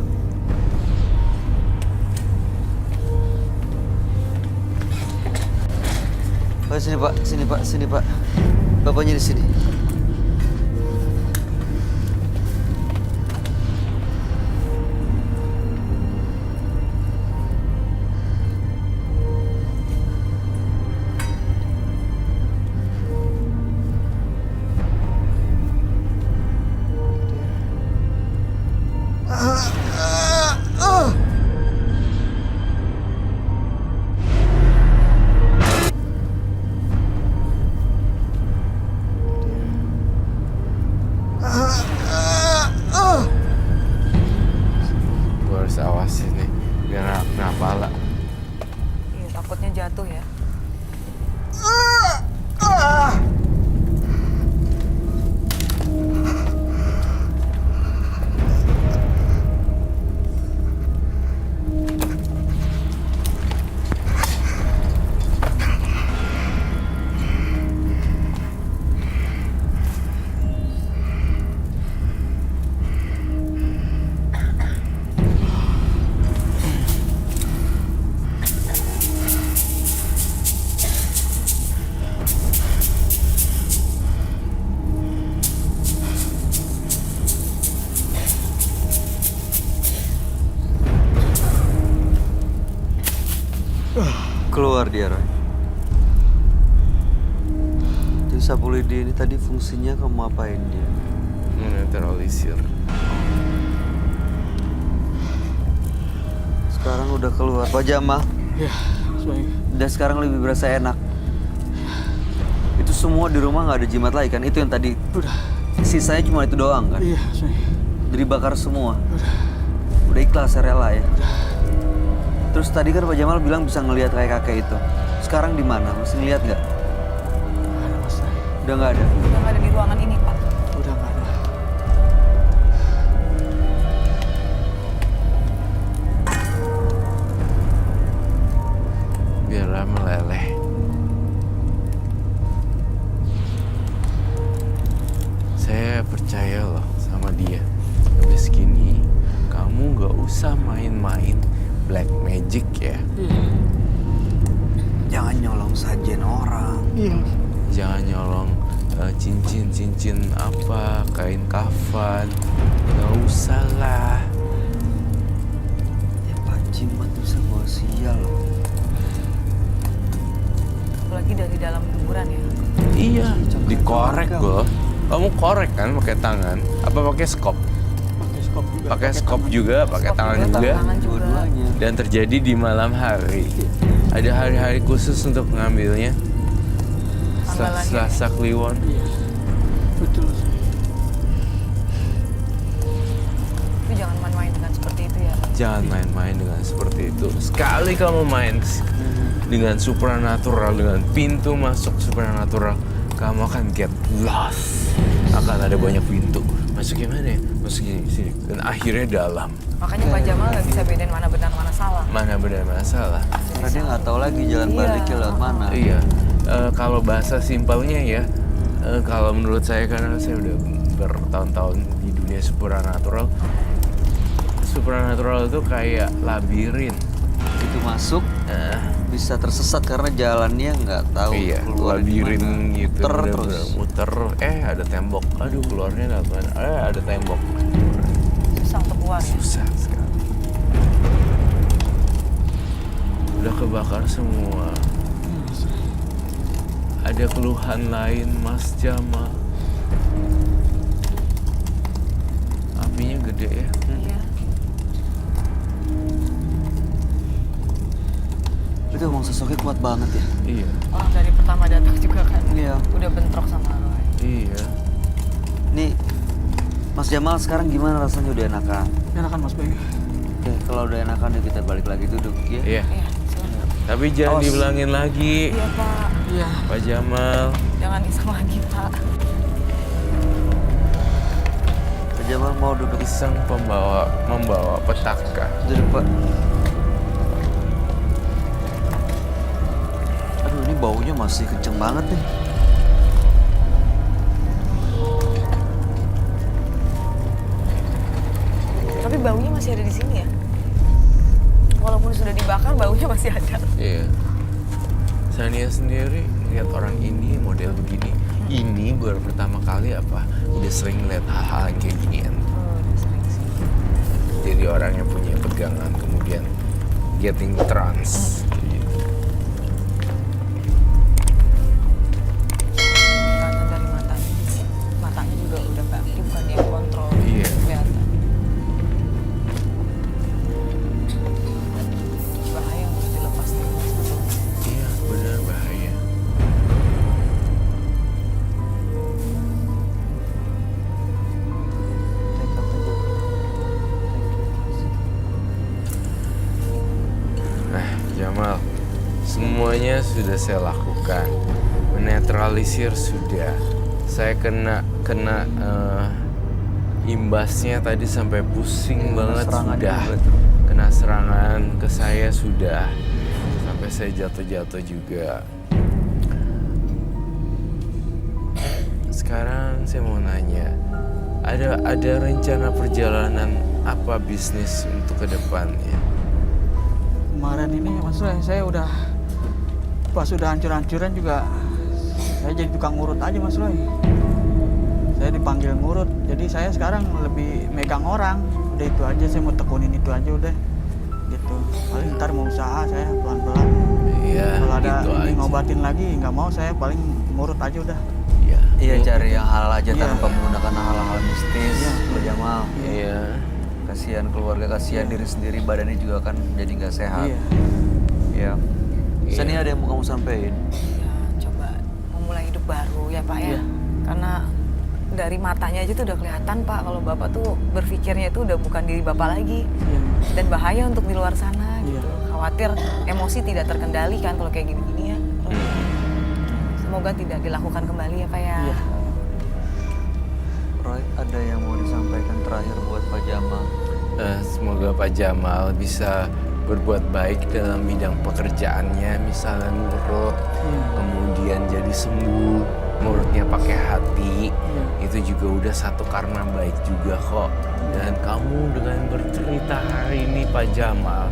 Oh, sini Pak. Bapaknya di sini. Gue harus awasin nih, biar nggak kena pala. Iya takutnya jatuh ya. Keluar dia, Roy. Itu sapu lidi ini tadi fungsinya kamu apain dia? Menetralisir. Sekarang udah keluar. Pak Jamal, Ya, Mas Bayu. dan sekarang lebih berasa enak. Itu semua di rumah nggak ada jimat lagi kan? Itu yang tadi. Udah. Sisanya cuma itu doang kan? Iya, Mas Bayu. Dibakar semua. Udah ikhlas, rela ya. Terus tadi kan Pak Jamal bilang bisa ngelihat kayak kakek itu. Sekarang di mana? Masih ngelihat nggak? Ada Mas Bayu. Udah nggak ada. Udah nggak ada di ruangan ini, Pak. Udah nggak ada. Biarlah meleleh. Saya percaya loh sama dia. Habis gini, kamu nggak usah main-main black magic ya. Jangan nyolong sajian orang. Iya. Jangan nyolong cincin-cincin apa, kain kafan. Nggak usah lah. Ya Pak Jimat bisa bawa sial loh. Apalagi dari dalam kuburan ya. Iya, dikorek loh. Kamu korek kan pakai tangan? Apa pakai skop? Pakai skop juga. Pakai skop juga, pakai Skop tangan juga, juga. tangan juga. Dua-duanya. Dan terjadi di malam hari. Ada hari-hari khusus untuk mengambilnya. Tanggal lahir. Selasa Kliwon. Iya. Betul, Mas Bayu. Tapi jangan main-main dengan seperti itu ya. Jangan main-main dengan seperti itu. Sekali kamu main dengan supernatural, dengan pintu masuk supernatural, kamu akan get lost. Akan ada banyak pintu. Masuk gimana ya? Masuk sini. Dan akhirnya dalam. Makanya Pak Jamal nggak bisa bedain mana benar mana salah. Mana benar mana salah. Karena dia nggak tahu lagi jalan Iya. baliknya lewat mana. Iya. Kalau bahasa simpelnya ya, kalau menurut saya karena saya udah bertahun-tahun di dunia supernatural. Supernatural itu kayak labirin. Itu masuk Eh, bisa tersesat karena jalannya nggak tahu iya, keluar di labirin mana. gitu. Muter bener-bener terus. muter. Ada tembok. Aduh, keluarnya lewat mana? Ada tembok. Susah untuk keluar ya. Susah sekali. Udah kebakar semua. Ada keluhan lain, Mas Jamal. Apinya gede ya. Iya. Itu emang sosoknya kuat banget ya. Iya. Orang dari pertama datang juga kan. Iya. Udah bentrok sama Roy. Iya. Nih, Mas Jamal sekarang gimana rasanya udah enakan? Enakan Mas Bayu. Oke, kalau udah enakan ya kita balik lagi duduk ya. Iya. Iya, silakan. Tapi jangan Awas. dibilangin lagi, Iya, Pak. Iya. Pak Jamal. Jangan iseng lagi, Pak. Pak Jamal mau duduk. Iseng membawa petaka. Duduk Pak. Aduh ini baunya masih kenceng banget nih. Tapi baunya masih ada di sini ya. Walaupun sudah dibakar, baunya masih ada. Iya. Sania sendiri lihat orang ini model begini. Ini baru pertama kali apa? Udah sering lihat hal-hal yang kayak ginian. Sering sih. Jadi orang yang punya pegangan kemudian getting trance. Kelihatan dari matanya. Matanya juga udah nggak aktif, bukan dia yang kontrol. Iya. Kelihatan. Bahaya untuk dilepas terus. Iya, benar bahaya. Nah, Jamal, semuanya sudah saya lakukan. Menetralisir sudah. Saya kena imbasnya tadi sampai pusing banget serangan sudah. juga tuh. Kena serangan ke saya sudah. Sampai saya jatuh-jatuh juga. Sekarang saya mau nanya, ada rencana perjalanan apa bisnis untuk kedepannya? Kemarin ini Mas Roy, saya udah pas udah hancur-hancuran juga saya jadi tukang ngurut aja Mas Roy. Saya dipanggil ngurut, jadi saya sekarang lebih megang orang. Udah itu aja, saya mau tekunin itu aja udah. Gitu. Paling ntar mau usaha saya pelan-pelan. Iya, Kalau ada gitu ini aja. ngobatin lagi nggak mau, saya paling ngurut aja udah. Iya, cari yang halal aja Iya. tanpa menggunakan hal-hal mistis. Iya. Lo Jamal, Iya. kasihan keluarga, kasihan diri sendiri, badannya juga kan jadi nggak sehat. Iya. Iya. Sani ada yang mau kamu sampaikan? Ya, coba memulai hidup baru ya Pak ya. Iya. Karena dari matanya aja tuh udah kelihatan Pak kalau Bapak tuh berpikirnya itu udah bukan diri Bapak lagi. Iya. Dan bahaya untuk di luar sana Iya. gitu. Khawatir emosi tidak terkendali kan kalau kayak gini-gini ya. Semoga tidak dilakukan kembali ya Pak ya. Iya. Roy, ada yang mau disampaikan terakhir buat Pak Jamal? Semoga Pak Jamal bisa berbuat baik dalam bidang pekerjaannya, misalnya ngurut, kemudian jadi sembuh, ngurutnya pakai hati, itu juga udah satu karma baik juga kok. Dan kamu dengan bercerita hari ini Pak Jamal,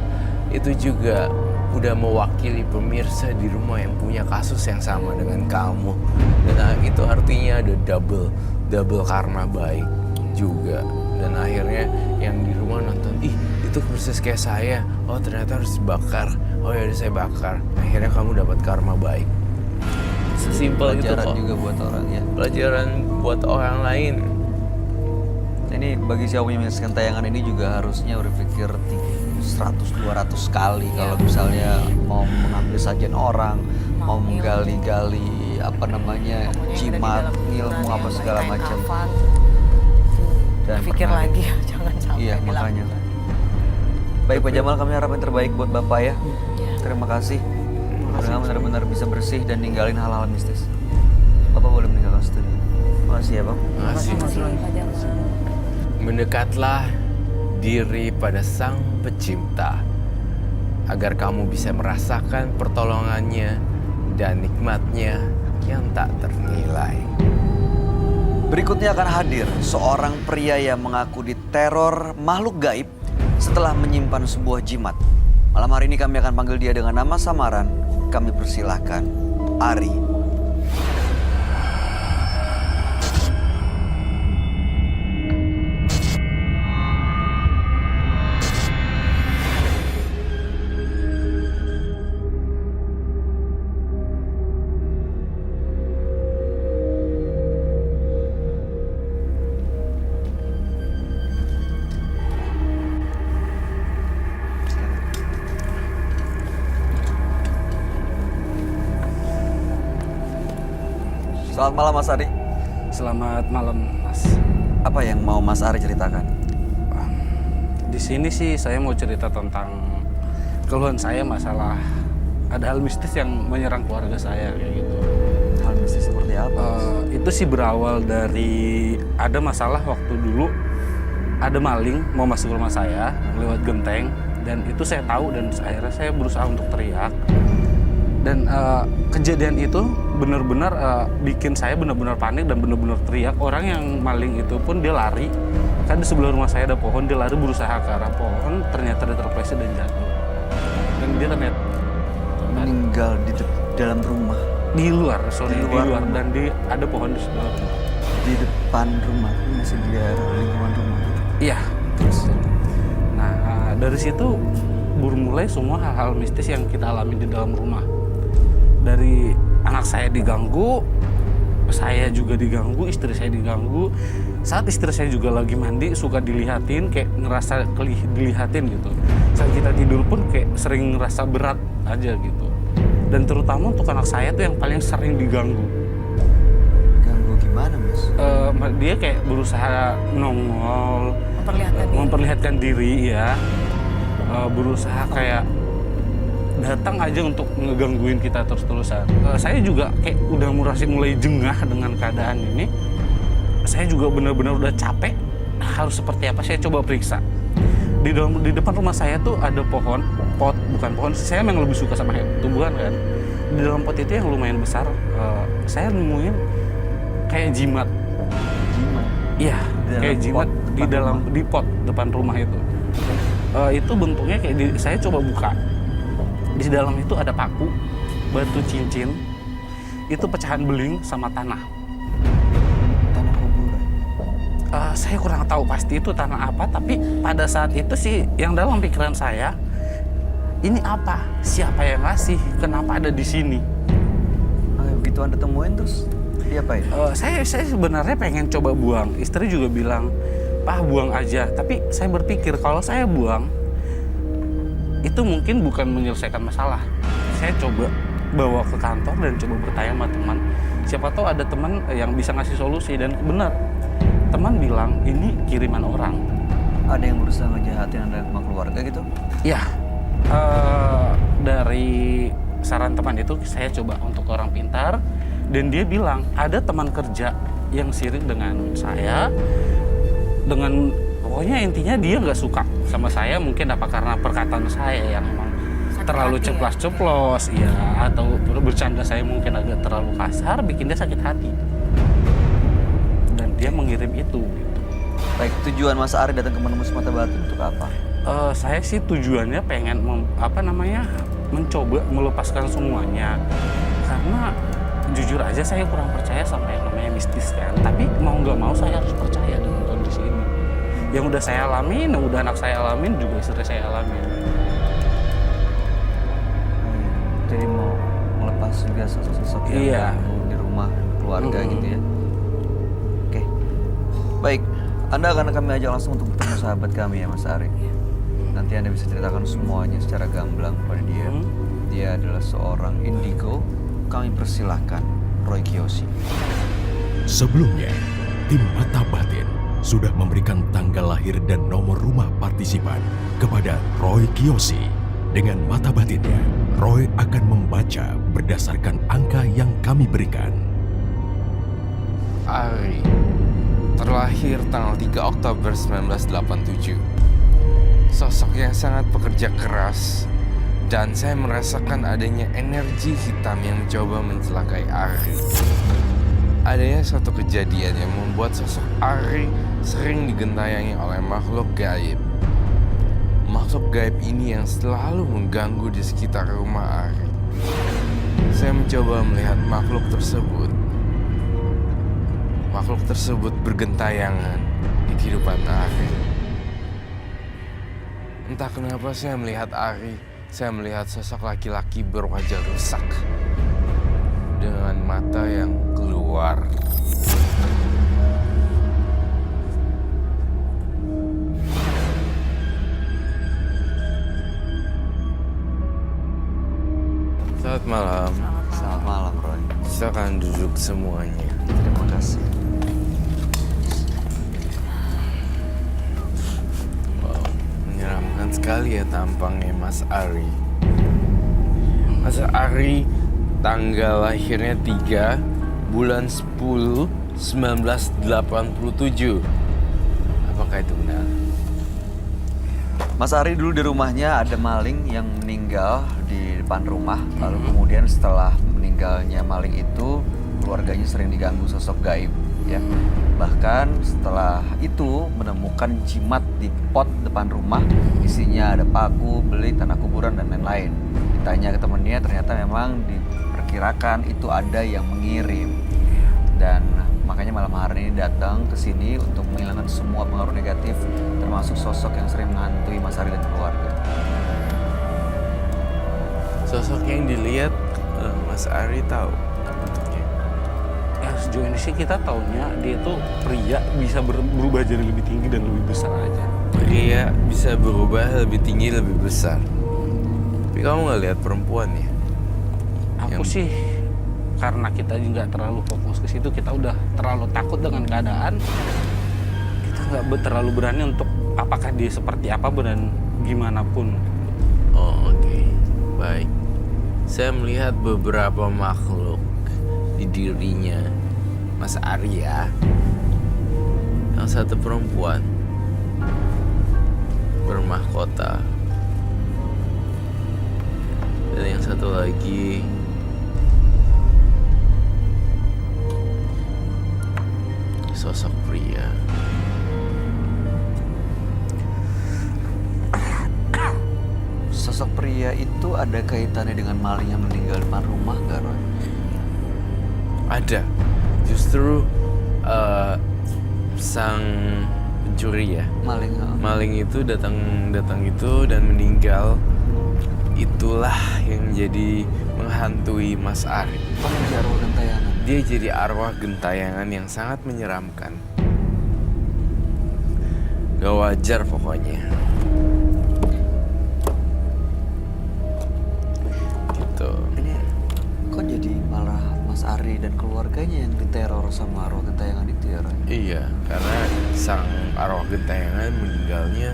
itu juga udah mewakili pemirsa di rumah yang punya kasus yang sama dengan kamu. Dan itu artinya ada double karma baik juga. Dan akhirnya yang di rumah nonton, ih itu persis kayak saya, oh ternyata harus dibakar, oh ya udah saya bakar. Akhirnya kamu dapat karma baik. Sesimpel itu Pelajaran kok. juga buat orang ya. Pelajaran buat orang lain. Ini bagi siapa yang menyaksikan tayangan ini juga harusnya berpikir 100-200 kali kalau misalnya mau mengambil sajian orang, mau menggali-gali apa namanya jimat, ilmu apa segala macam. Dan pikir pernah- lagi ya, jangan sampai Iya, dilakukan. makanya. Baik Pak Jamal, kami harap yang terbaik buat Bapak ya. Terima kasih. Mudah-mudahan benar-benar bisa bersih dan ninggalin hal-hal mistis. Bapak boleh meninggalkan studio. Terima kasih ya Bang. Masih. Makasih Pak Jamal. Mendekatlah diri pada Sang Pencipta agar kamu bisa merasakan pertolongannya dan nikmatnya yang tak ternilai. Berikutnya akan hadir seorang pria yang mengaku diteror makhluk gaib setelah menyimpan sebuah jimat. Malam hari ini kami akan panggil dia dengan nama samaran. Kami persilahkan Ari. Selamat malam Mas Ari. Selamat malam, Mas. Apa yang mau Mas Ari ceritakan? Di sini sih saya mau cerita tentang keluhan saya masalah ada hal mistis yang menyerang keluarga saya kayak gitu. Hal mistis seperti apa? Itu sih berawal dari ada masalah waktu dulu ada maling mau masuk rumah saya lewat genteng dan itu saya tahu dan akhirnya saya berusaha untuk teriak. Dan kejadian itu benar-benar bikin saya benar-benar panik dan benar-benar teriak. Orang yang maling itu pun dia lari. Kan di sebelah rumah saya ada pohon, dia lari berusaha ke arah pohon, ternyata dia terpleset dan jatuh. Dan dia ternyata Meninggal di dalam rumah, di luar, sorry, Di di luar luar. rumah. Dan ada pohon di sebelah rumah. di depan rumah, masih di daerah lingkungan rumah gitu. Iya, terus. Nah, dari situ bermulai semua hal-hal mistis yang kita alami di dalam rumah. Dari anak saya diganggu, saya juga diganggu, istri saya diganggu. Saat istri saya juga lagi mandi, suka dilihatin, kayak ngerasa dilihatin gitu. Saat kita tidur pun kayak sering ngerasa berat aja gitu. Dan terutama untuk anak saya tuh yang paling sering diganggu. Ganggu gimana Mas? Dia kayak berusaha nongol, memperlihatkan diri ya, berusaha kayak datang aja untuk ngegangguin kita terus-terusan. Saya juga kayak udah mulai jengah dengan keadaan ini. Saya juga benar-benar udah capek. Harus seperti apa? Saya coba periksa. Di depan rumah saya tuh ada pot, bukan pohon. Saya memang lebih suka sama tumbuhan kan. Di dalam pot itu yang lumayan besar, saya nemuin kayak jimat. Iya, kayak jimat di pot depan rumah itu. Itu bentuknya kayak saya coba buka. Di dalam itu ada paku, batu cincin, itu pecahan beling sama tanah. Tanah kuburan. Saya kurang tahu pasti itu tanah apa, tapi pada saat itu sih yang dalam pikiran saya, ini apa? Siapa yang ngasih? Kenapa ada di sini? Begitu Anda temuin terus Diapain? Saya sebenarnya pengen coba buang. Istri juga bilang, "Pak, buang aja." Tapi saya berpikir kalau saya buang itu mungkin bukan menyelesaikan masalah. Saya coba bawa ke kantor dan coba bertanya sama teman. Siapa tahu ada teman yang bisa ngasih solusi, dan benar. Teman bilang ini kiriman orang. Ada yang berusaha ngejahatin Anda sama keluarga gitu? Ya, dari saran teman itu saya coba untuk orang pintar, dan dia bilang ada teman kerja yang sirik dengan saya, dengan pokoknya intinya dia nggak suka sama saya, mungkin apa karena perkataan saya yang memang Sakit terlalu hati ya? ceplas-ceplos, ya, atau bercanda saya mungkin agak terlalu kasar, bikin dia sakit hati. Dan dia mengirim itu. Gitu. Baik, tujuan Mas Ari datang ke Menembus Mata Batin untuk apa? Saya sih tujuannya pengen mencoba melepaskan semuanya, karena jujur aja saya kurang percaya sama yang namanya mistis kan. Tapi mau nggak mau saya harus percaya dengan kondisi ini. Yang udah saya alamin, yang udah anak saya alamin, juga istri saya alamin. Jadi mau melepas juga sosok-sosok yang Iya. ganggu di rumah keluarga gitu ya. Oke. Baik, Anda akan kami ajak langsung untuk bertemu sahabat kami ya Mas Ari. Nanti Anda bisa ceritakan semuanya secara gamblang kepada dia. Dia adalah seorang indigo. Kami persilahkan Roy Kiyoshi. Sebelumnya, tim Mata Batin sudah memberikan tanggal lahir dan nomor rumah partisipan kepada Roy Kiyoshi. Dengan mata batinnya, Roy akan membaca berdasarkan angka yang kami berikan. Ari terlahir tanggal 3 Oktober 1987. Sosok yang sangat pekerja keras, dan saya merasakan adanya energi hitam yang mencoba mencelakai Ari. Adanya suatu kejadian yang membuat sosok Ari sering digentayangi oleh makhluk gaib. Makhluk gaib ini yang selalu mengganggu di sekitar rumah Ari. Saya mencoba melihat makhluk tersebut. Makhluk tersebut bergentayangan di kehidupan Ari. Entah kenapa saya melihat Ari, saya melihat sosok laki-laki berwajah rusak dengan mata yang keluar. Selamat malam. Selamat malam Roy. Silakan duduk semuanya. Terima kasih. Wow, menyeramkan sekali ya tampangnya Mas Ari. Mas Ari tanggal lahirnya 3 bulan 10 1987. Apakah itu benar? Mas Ari dulu di rumahnya ada maling yang meninggal di depan rumah. Lalu kemudian setelah meninggalnya maling itu, keluarganya sering diganggu sosok gaib. Ya. Bahkan setelah itu menemukan jimat di pot depan rumah. Isinya ada paku, belik, tanah kuburan, dan lain-lain. Ditanya ke temennya, ternyata memang diperkirakan itu ada yang mengirim. Dan makanya malam hari ini datang ke sini untuk menghilangkan semua pengaruh negatif, termasuk sosok yang sering menghantui Mas Ari dan keluarga. Sosok yang dilihat Mas Ari tahu. Ya sejauh ini sih kita taunya dia tuh pria bisa berubah jadi lebih tinggi dan lebih besar aja. Pria bisa berubah lebih tinggi, lebih besar. Tapi kamu nggak lihat perempuan ya? Aku sih karena kita juga terlalu fokus ke situ, kita udah terlalu takut dengan keadaan. Kita nggak terlalu berani untuk apakah dia seperti apa dan gimana pun. Oh, oke. Baik. Saya melihat beberapa makhluk di dirinya Mas Arya. Yang satu perempuan bermahkota, dan yang satu lagi sosok pria. Sosok pria itu ada kaitannya dengan maling yang meninggal di depan rumah nggak, Roy? Ada. Justru sang pencuri ya. Maling, Maling itu datang itu dan meninggal. Itulah yang jadi menghantui Mas Ari. penjara gentayangan. dia jadi arwah gentayangan yang sangat menyeramkan. Gak wajar pokoknya. Gitu. Ini kok jadi malah Mas Ari dan keluarganya yang diteror sama arwah gentayangan itu ya, Roy? Iya, karena sang arwah gentayangan meninggalnya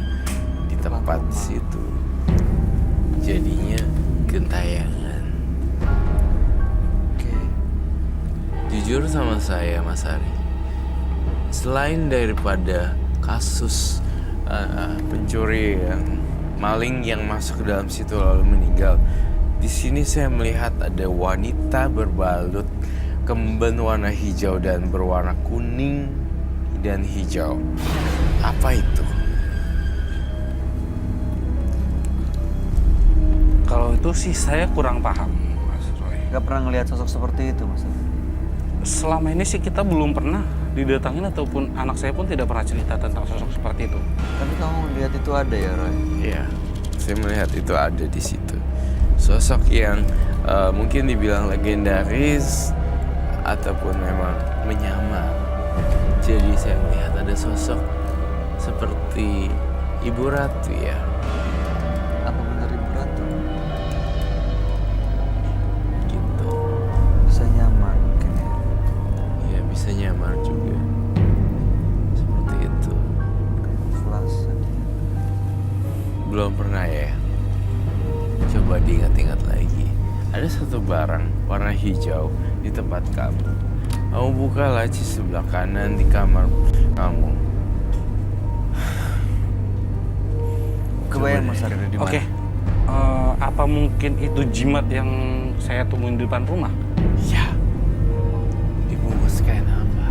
di tempat Rumah. situ. Jadinya gentayangan. Oke. Jujur sama saya, Mas Ari, selain daripada kasus pencuri yang maling yang masuk ke dalam situ lalu meninggal, di sini saya melihat ada wanita berbalut kemben warna hijau dan berwarna kuning dan hijau. Apa itu? Kalau itu sih saya kurang paham, Mas Roy. Gak pernah ngelihat sosok seperti itu, Mas Ari? Selama ini sih kita belum pernah didatangin ataupun anak saya pun tidak pernah cerita tentang sosok seperti itu. Tapi kamu lihat itu ada ya, Roy? Iya, saya melihat itu ada di situ. Sosok yang mungkin dibilang legendaris ataupun memang menyamar. Jadi saya melihat ada sosok seperti Ibu Ratu ya. Apa benar Ibu Ratu? Gitu. Bisa nyamar mungkin ya? Ya bisa nyamar juga. Seperti itu. Kamuflase dia. Belum pernah ya? Coba diingat-ingat lagi. Ada satu barang warna hijau di tempat kamu. Kamu buka laci sebelah kanan di kamar kamu. Kebayang Coba Mas deh. Ari ada di mana? Oke, apa mungkin itu jimat yang saya temuin di depan rumah? Ya. Dibungkus kain apa?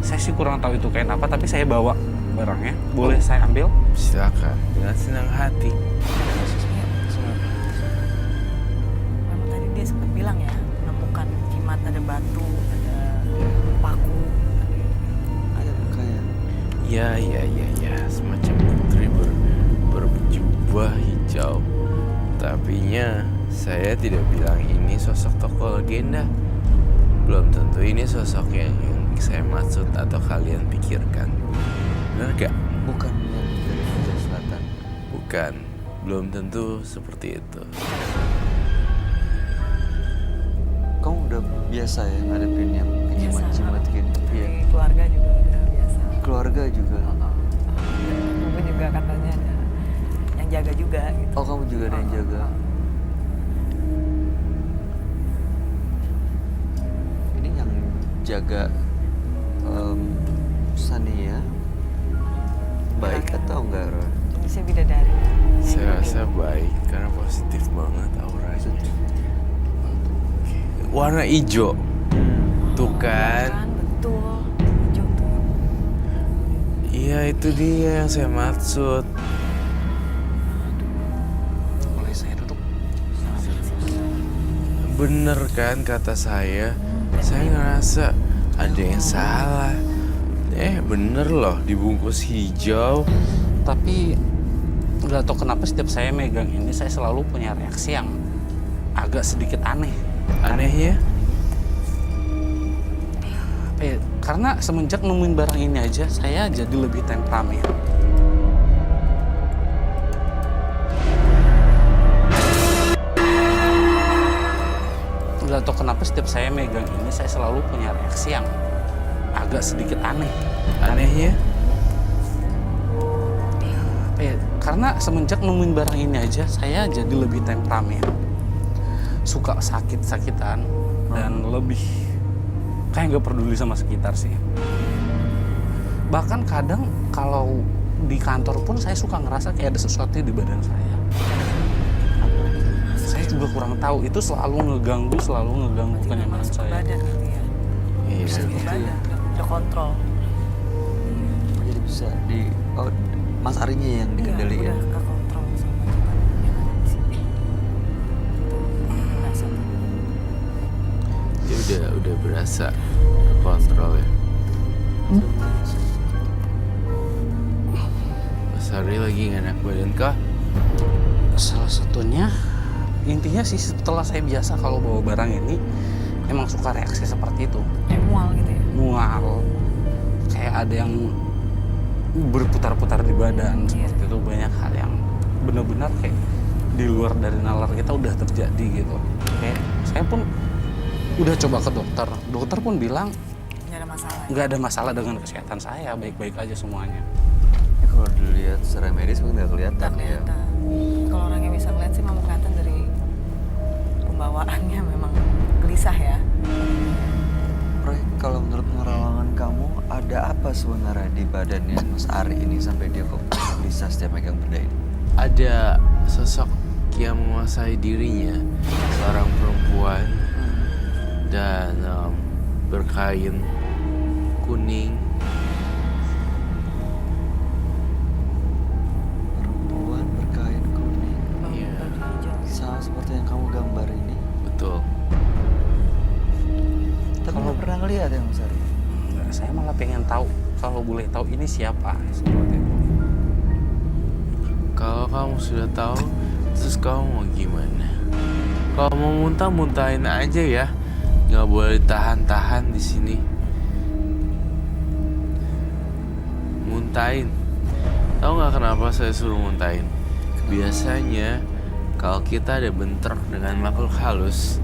Saya sih kurang tahu itu kain apa, tapi saya bawa barangnya. Boleh saya ambil? Silakan dengan senang hati. Memang tadi dia sempat bilang ya, menemukan jimat, ada batu, ada paku. Ada kayak Ya, semacam putri berjubah hijau. Tapinya saya tidak bilang ini sosok tokoh legenda. Belum tentu ini sosok yang saya maksud atau kalian pikirkan. Benar gak? bukan yang dari Fajar Selatan. Bukan, belum tentu seperti itu. Kamu udah biasa ya ngadepin yang Biasa. jimat-jimat gini? Iya. Di keluarga juga udah biasa. Keluarga juga. Aku juga katanya ada yang jaga juga gitu. Oh, kamu juga ada yang jaga. Ini yang jaga Sania baik atau enggak, Roy? Bisa bidadari. Saya rasa baik karena positif banget auranya. Warna hijau, tuh kan? Kan betul. Hijau tuh. Iya itu dia yang saya maksud. Boleh saya duduk? Bener kan kata saya? Saya ngerasa ada yang salah. Bener loh dibungkus hijau. Tapi nggak tahu kenapa setiap saya megang ini saya selalu punya reaksi yang agak sedikit aneh. Anehnya? Karena semenjak nemuin barang ini aja saya jadi lebih temperamen. Nggak tahu kenapa setiap saya megang ini saya selalu punya reaksi yang agak sedikit aneh. Anehnya? Karena semenjak nemuin barang ini aja saya jadi lebih temperamen. Suka sakit-sakitan dan lebih kayak nggak peduli sama sekitar sih. Bahkan kadang kalau di kantor pun saya suka ngerasa kayak ada sesuatu di badan saya. Saya juga kurang tahu, itu selalu ngeganggu kenyamanan Masuk ke saya. badan gitu ya. Iya. Masuk ke badan, udah kontrol. Jadi bisa Mas Arinya yang Iya, dikendaliin. udah ke kontrol sama jimat yang ada di sini. Berasa tuh. Dia udah berasa kontrol ya. Mas Ari lagi nggak enak badan kah? Salah satunya, intinya sih setelah saya biasa kalau bawa barang ini, emang suka reaksi seperti itu. Kayak mual gitu ya. Mual, kayak ada yang berputar-putar di badan Iya. seperti itu. Banyak hal yang benar-benar kayak di luar dari nalar kita udah terjadi gitu. Kayak saya pun udah coba ke dokter, dokter pun bilang Nggak ada masalah. Ya? nggak ada masalah dengan kesehatan saya, baik-baik aja semuanya. Ya, kalau dilihat secara medis mungkin nggak kelihatan Nggak ya. kelihatan. Kalau orang yang bisa ngeliat sih memang kelihatan dari pembawaannya memang gelisah ya. Roy, kalau menurut pengalaman kamu, ada apa sebenarnya di badannya Mas Ari ini sampai dia kok bisa setiap megang benda ini? Ada sosok yang menguasai dirinya, seorang perempuan dan berkain kuning. Perempuan berkain kuning, Iya, Baju hijau. sama seperti yang kamu gambar ini. betul. Tapi nggak pernah ngeliat ya Mas Ari? Nggak, saya malah pengen tahu, kalau boleh tahu ini siapa seperti itu. Kalau kamu sudah tahu, terus kamu mau gimana? Kalau mau muntah-muntahin aja ya, nggak boleh tahan-tahan di sini. Muntahin. Tahu nggak kenapa saya suruh muntahin? Biasanya kalau kita ada bentrok dengan makhluk halus,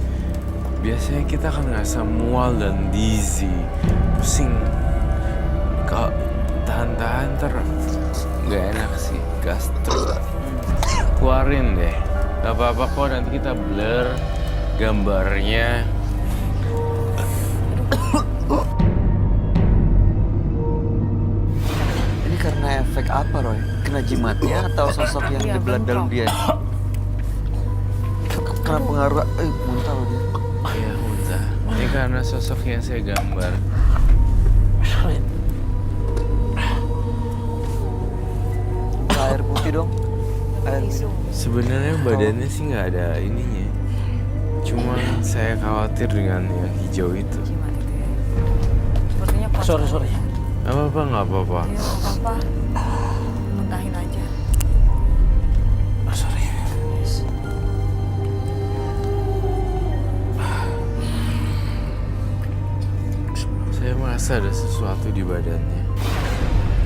biasanya kita akan ngerasa mual dan dizzy, pusing. Kalau tahan-tahan nggak enak sih, gastro. Keluarin deh, gak apa-apa kok, nanti kita blur gambarnya. Ini karena efek apa Roy? Kena jimatnya atau sosok yang Iya, dibelat dalam dia? Kena pengaruh, muntah loh dia. Iya, muntah. Ini karena sosok yang saya gambar. Minta air putih dong. Air minum. Sebenarnya badannya sih nggak ada ininya. Cuma saya khawatir dengan yang hijau itu. Jimat itu ya. Sepertinya kuat. Sorry. Gak apa-apa, nggak apa-apa. Iya, nggak apa-apa. Muntahin aja. Sorry. Saya merasa ada sesuatu di badannya.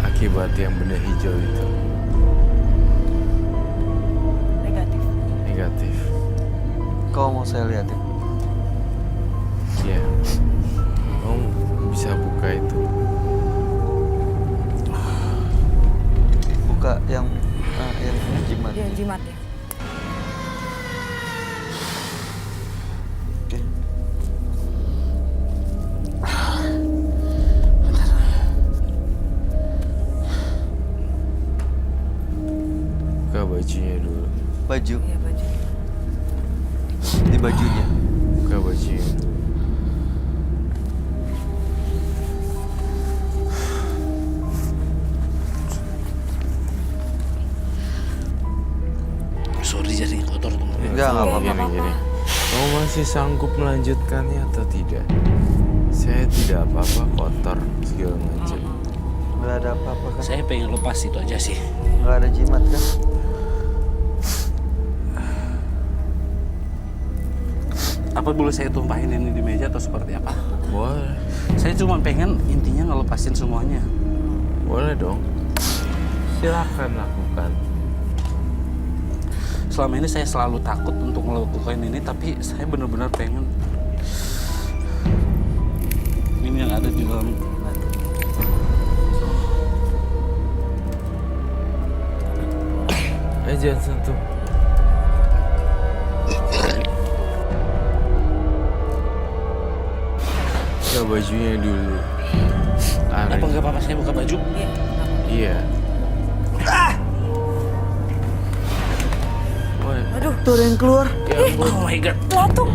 Akibat yang benda hijau itu. Negatif. Negatif. Kau mau saya liatin? Iya. Kamu bisa buka itu. Buka yang jimat. Dia jimatnya. Oke. Buka bajunya dulu. Baju, Iya baju. di bajunya. Buka bajunya dulu. Sorry jadi kotor tuh. Enggak apa-apa. Gini. Kamu masih sanggup melanjutkannya atau tidak? Saya tidak apa-apa kotor segala macam. Nggak ada apa-apa kan? Saya pengen lepas itu aja sih. Nggak ada jimat kan? Apa boleh saya tumpahin ini di meja atau seperti apa? Boleh, Saya cuma pengen intinya ngelepasin semuanya. boleh dong. Silakan lakukan. Selama ini saya selalu takut untuk melakukan ini, tapi saya benar-benar pengen. Ini yang ada di dalam. Jangan sentuh. Buka bajunya dulu. Apa nggak apa-apa saya buka baju? Iya. nggak apa-apa. Iya. Woi, Aduh, Tuh ada yang keluar. ya ampun. Oh my god. belatung.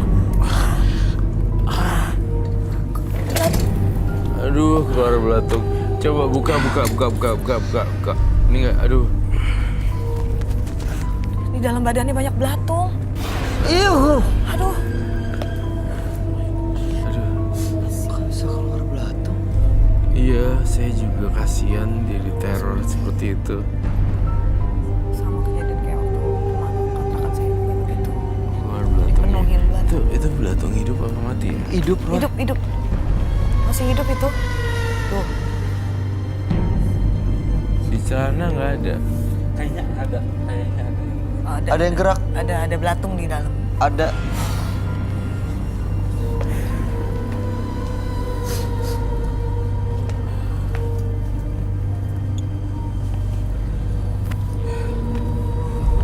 Aduh, keluar belatung. Coba buka. Ini enggak, aduh. Di dalam badannya banyak belatung. Aduh, Aduh. Aduh. kok bisa keluar belatung? Iya, saya juga kasihan dia diteror seperti itu. Sama kejadian kayak waktu kemarin kontrakan saya juga begitu. Keluar belatung. Dipenuhin belatung. Itu belatung hidup apa Mati ya? Hidup, Roy. Hidup. Masih hidup itu. Tuh. Di celana nggak ada. Kayaknya ada. Ada yang gerak. Ada belatung di dalam. Ada.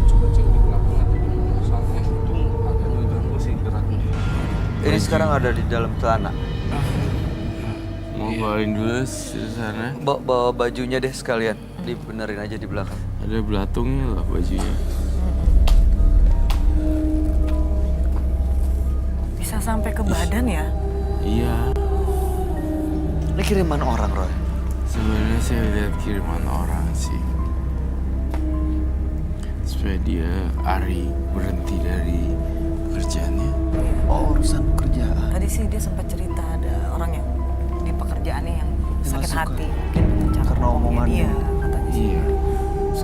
Coba cek di belakang atau di mana. Soalnya itu agak ngeganggu sih geraknya. Ini sekarang ada di dalam celana. Mau bawain dulu ke sana. Bawa bajunya deh sekalian. Dibenerin aja di belakang. Ada belatungnya loh bajunya. Bisa sampai ke badan ya? Iya. Ini kiriman orang, Roy. Sebenarnya saya lihat kiriman orang sih. Supaya dia berhenti dari pekerjaannya. Oh, urusan pekerjaan. Tadi sih dia sempat cerita ada orang yang di pekerjaannya yang sakit suka. hati. Mungkin cara Karena ngomongnya omongan dia, dia. katanya sih. Iya.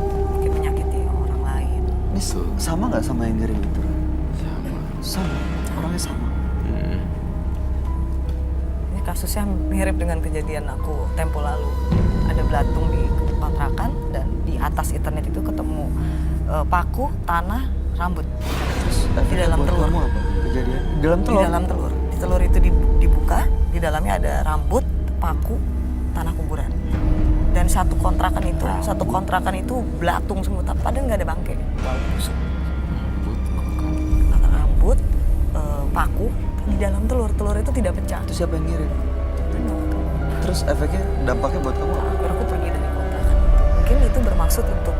Mungkin menyakiti orang lain. Ini sama nggak sama yang ngirim itu, Roy? Sama. Sama. Orangnya sama. Hmm. Ini kasusnya mirip dengan kejadian aku tempo lalu. Ada belatung di kontrakan dan di atas internet itu ketemu paku, tanah, rambut. Terus Di dalam buat telur. kamu apa? Kejadian? Di dalam Di telur? dalam telur. Di telur itu dibuka, di dalamnya ada rambut, paku, tanah kuburan. Dan satu kontrakan itu belatung semua, padahal nggak ada bangke. Busuk. Rambut, paku di dalam telur. Telur itu tidak pecah. Itu siapa yang ngirim? Terus efeknya, dampaknya buat kamu apa? Akhirnya aku pergi dari kontrakan. Mungkin itu bermaksud untuk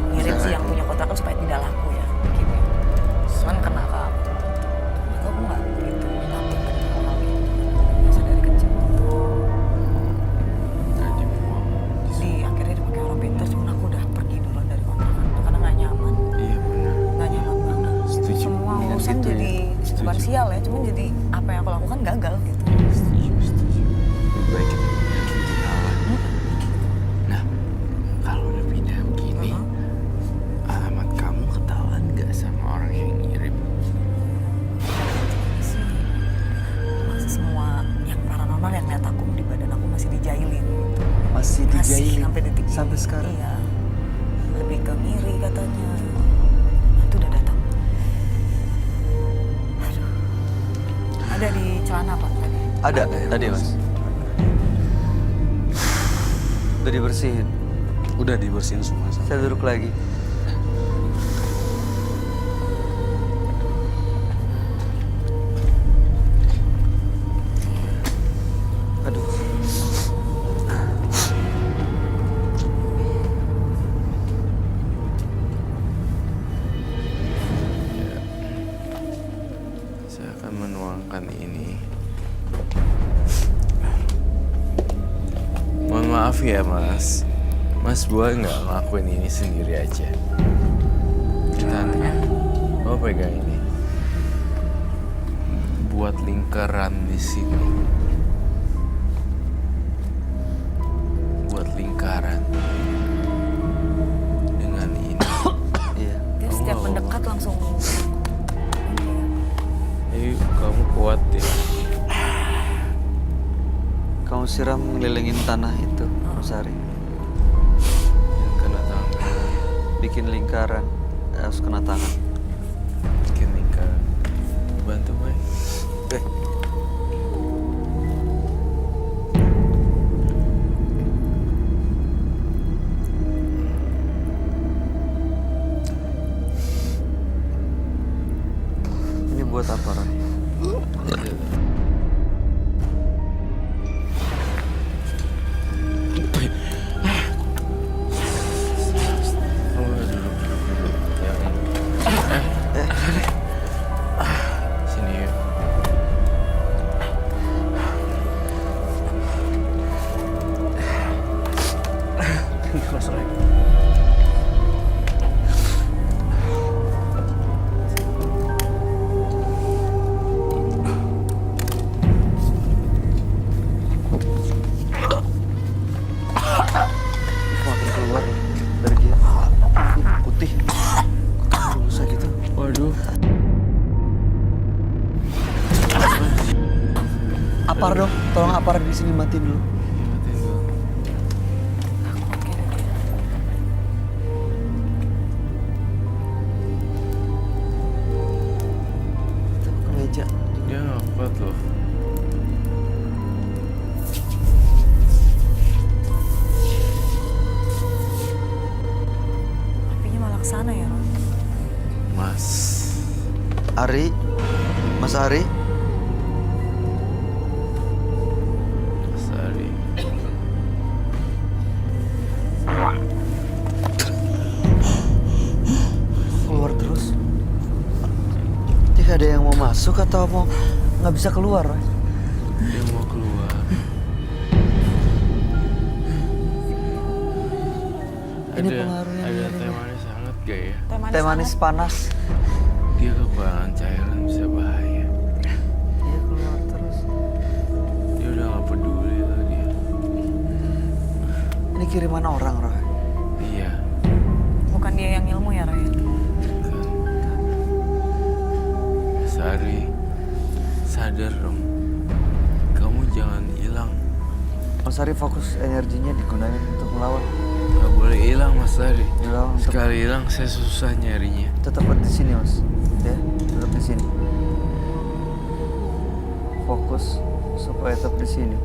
ngirim si yang punya kontrakan supaya tidak laku ya. Mungkin ya. Cuman kena ke aku. Aku nggak begitu takut dengan hal gitu. Biasa dari kecil. Nggak dibuang. Akhirnya dipakai orang pintar, cuman aku udah pergi duluan dari kontrakan itu karena nggak nyaman. Iya benar. Nggak nyaman banget. Setuju. Semua urusan gitu ya. jadi bukan sial ya, cuman jadi apa yang aku lakukan gagal gitu. Setuju. Lebih baik kita pindah kenalan. Nah, kalau udah pindah begini, alamat kamu ketahuan nggak sama orang yang ngirim? Sih, semua yang paranormal yang lihat aku di badan aku masih dijailin gitu. Masih dijailin? Sampai detik ini. Sampai sekarang? Iya. Lebih ke ngiri katanya. Itu udah datang. Aduh. Ada di celana Pak tadi. Ada tadi, Mas. Udah dibersihin. Udah dibersihin semua. Saya duduk lagi. Aduh. Saya akan menuangkan ini. Mohon maaf ya, Mas. Mas boleh nggak ngelakuin ini sendiri aja? Kita mau pegang ini. Buat lingkaran di sini. Buat lingkaran. Dengan ini. Iya. Dia setiap mendekat langsung. Ayo, kamu kuat ya. Kamu siram ngelilingin tanah itu, Sari. Yang kena tangan. Bikin lingkaran, harus kena tangan. Bikin lingkaran. Bantu, Bay. Ini buat apa, Roy? Kamu duduk. Sini yuk. Apar dong, tolong apar di sini matiin dulu. Matiin dulu. Takut kayaknya dia. Kita ke meja. Dia nggak kuat loh. Apinya malah kesana ya, Ron. Mas. Ari, Mas Ari. Mas Ari. Keluar terus. Tidak ada yang mau masuk atau mau nggak bisa keluar, Roy? Dia mau keluar. Ini pengaruhnya Ada dari- teh manis hangat gak ya? Teh manis panas. Dia kekurangan cairan bisa bahaya. Dia keluar terus. Dia udah gak peduli lah dia. Ini kiriman orang, Roy. Iya. Bukan dia yang ilmu ya, Ron? Kan. Sari, sadar dong. Kamu jangan hilang. Mas Ari fokus energinya digunakan untuk melawan. Gak boleh hilang Mas Sari. Dilawan untuk Sekali hilang saya susah nyarinya. tetap di sini, Mas. Ya, tetap di sini. Fokus supaya tetap di sini.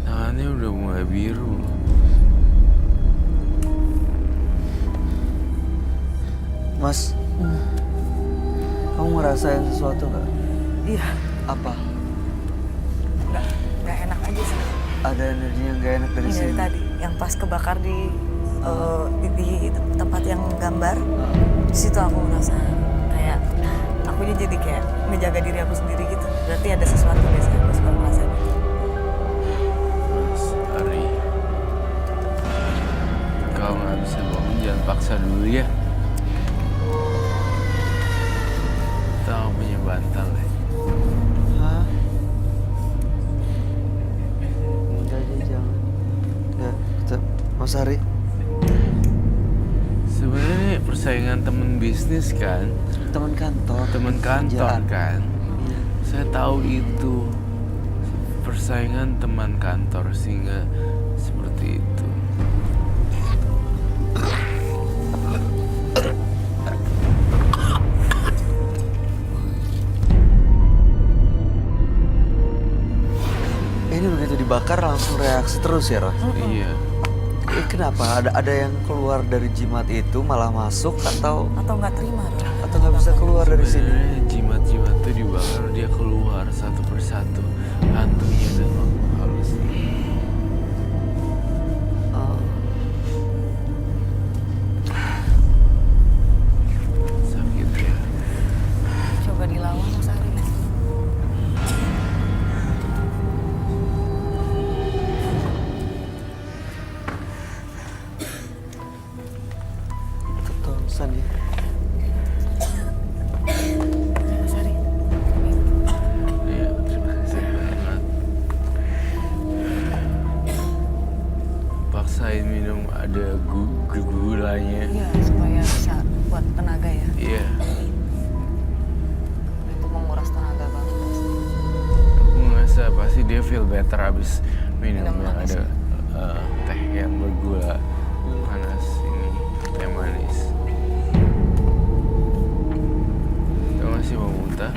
Tangannya udah mulai biru. Mas, kamu ngerasain sesuatu nggak? Iya, Apa? nggak enak aja sih. Ada energi yang nggak enak dari Ini dari sini? tadi, yang pas kebakar di tempat yang gambar, di situ aku merasa kayak akunya jadi kayak ngejaga diri aku sendiri gitu. Berarti ada sesuatu biasanya aku suka ngerasain. Mas Ari, kalau nggak bisa bangun jangan paksa dulu ya. Kita nggak punya bantal ya. Hah? Enggak aja, jangan. Ya, tetap. Mas Ari, Sebenarnya persaingan temen bisnis kan, teman kantor. temen kantor Kerjaan. kan. Iya. Saya tahu itu persaingan teman kantor sehingga seperti itu. Ini begitu dibakar langsung reaksi terus ya, Roy? Iya. Kenapa? Ada yang keluar dari jimat itu malah masuk atau Atau nggak terima, Ron? nggak bisa keluar dari sini? Sebenarnya jimat-jimat itu dibakar dia keluar satu persatu, hantunya dan makhluk halus. Oh, Sakit ya. Coba dilawan Mas Ari. ketolosan ya. Mas Ari. Iya, terima kasih banget. Paksain minum ada gulanya. Iya, supaya bisa buat tenaga ya. Iya, Itu menguras tenaga banget. aku ngerasa pasti dia feel better abis minum Minum yang manis ada teh yang bergula panas ini, teh manis. Tau gak sih mau muntah?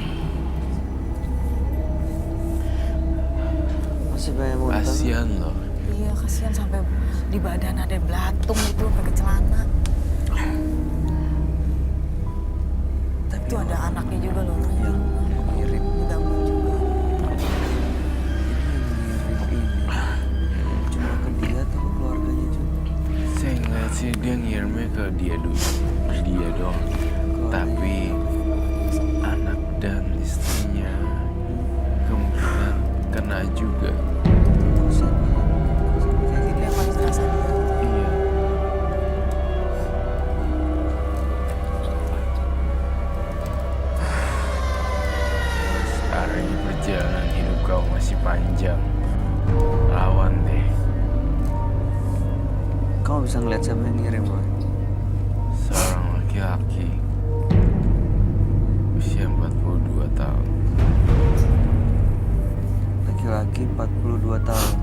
Masih banyak muntah. Kasian loh. Iya, kasihan sampai di badan ada belatung itu sampai ke celana. Tapi Itu ada anaknya juga loh. yang mirip Diganggu juga. ini. Cuma ke dia atau ke keluarganya juga? Saya ngeliat sih dia ngirimnya ke dia dulu, ke dia doang. Tapi anak dan istrinya kemungkinan kena juga. Ketolosan. Itu yang paling terasa dia. Iya. Sekarang ini perjalanan hidup kau masih panjang. Lawan deh. Kamu bisa ngeliat siapa yang ngirim, Roy? laki-laki usia 42 tahun. Laki-laki 42 tahun.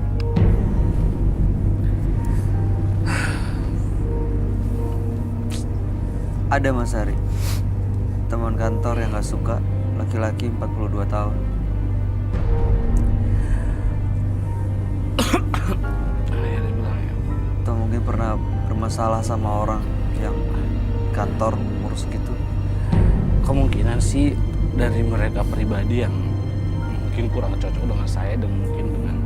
Ada Mas Ari, teman kantor yang gak suka laki-laki 42 tahun. Ya, dia bilang ya. Atau mungkin pernah bermasalah sama orang yang kantor umur segitu. Kemungkinan sih dari mereka pribadi yang mungkin kurang cocok dengan saya dan mungkin dengan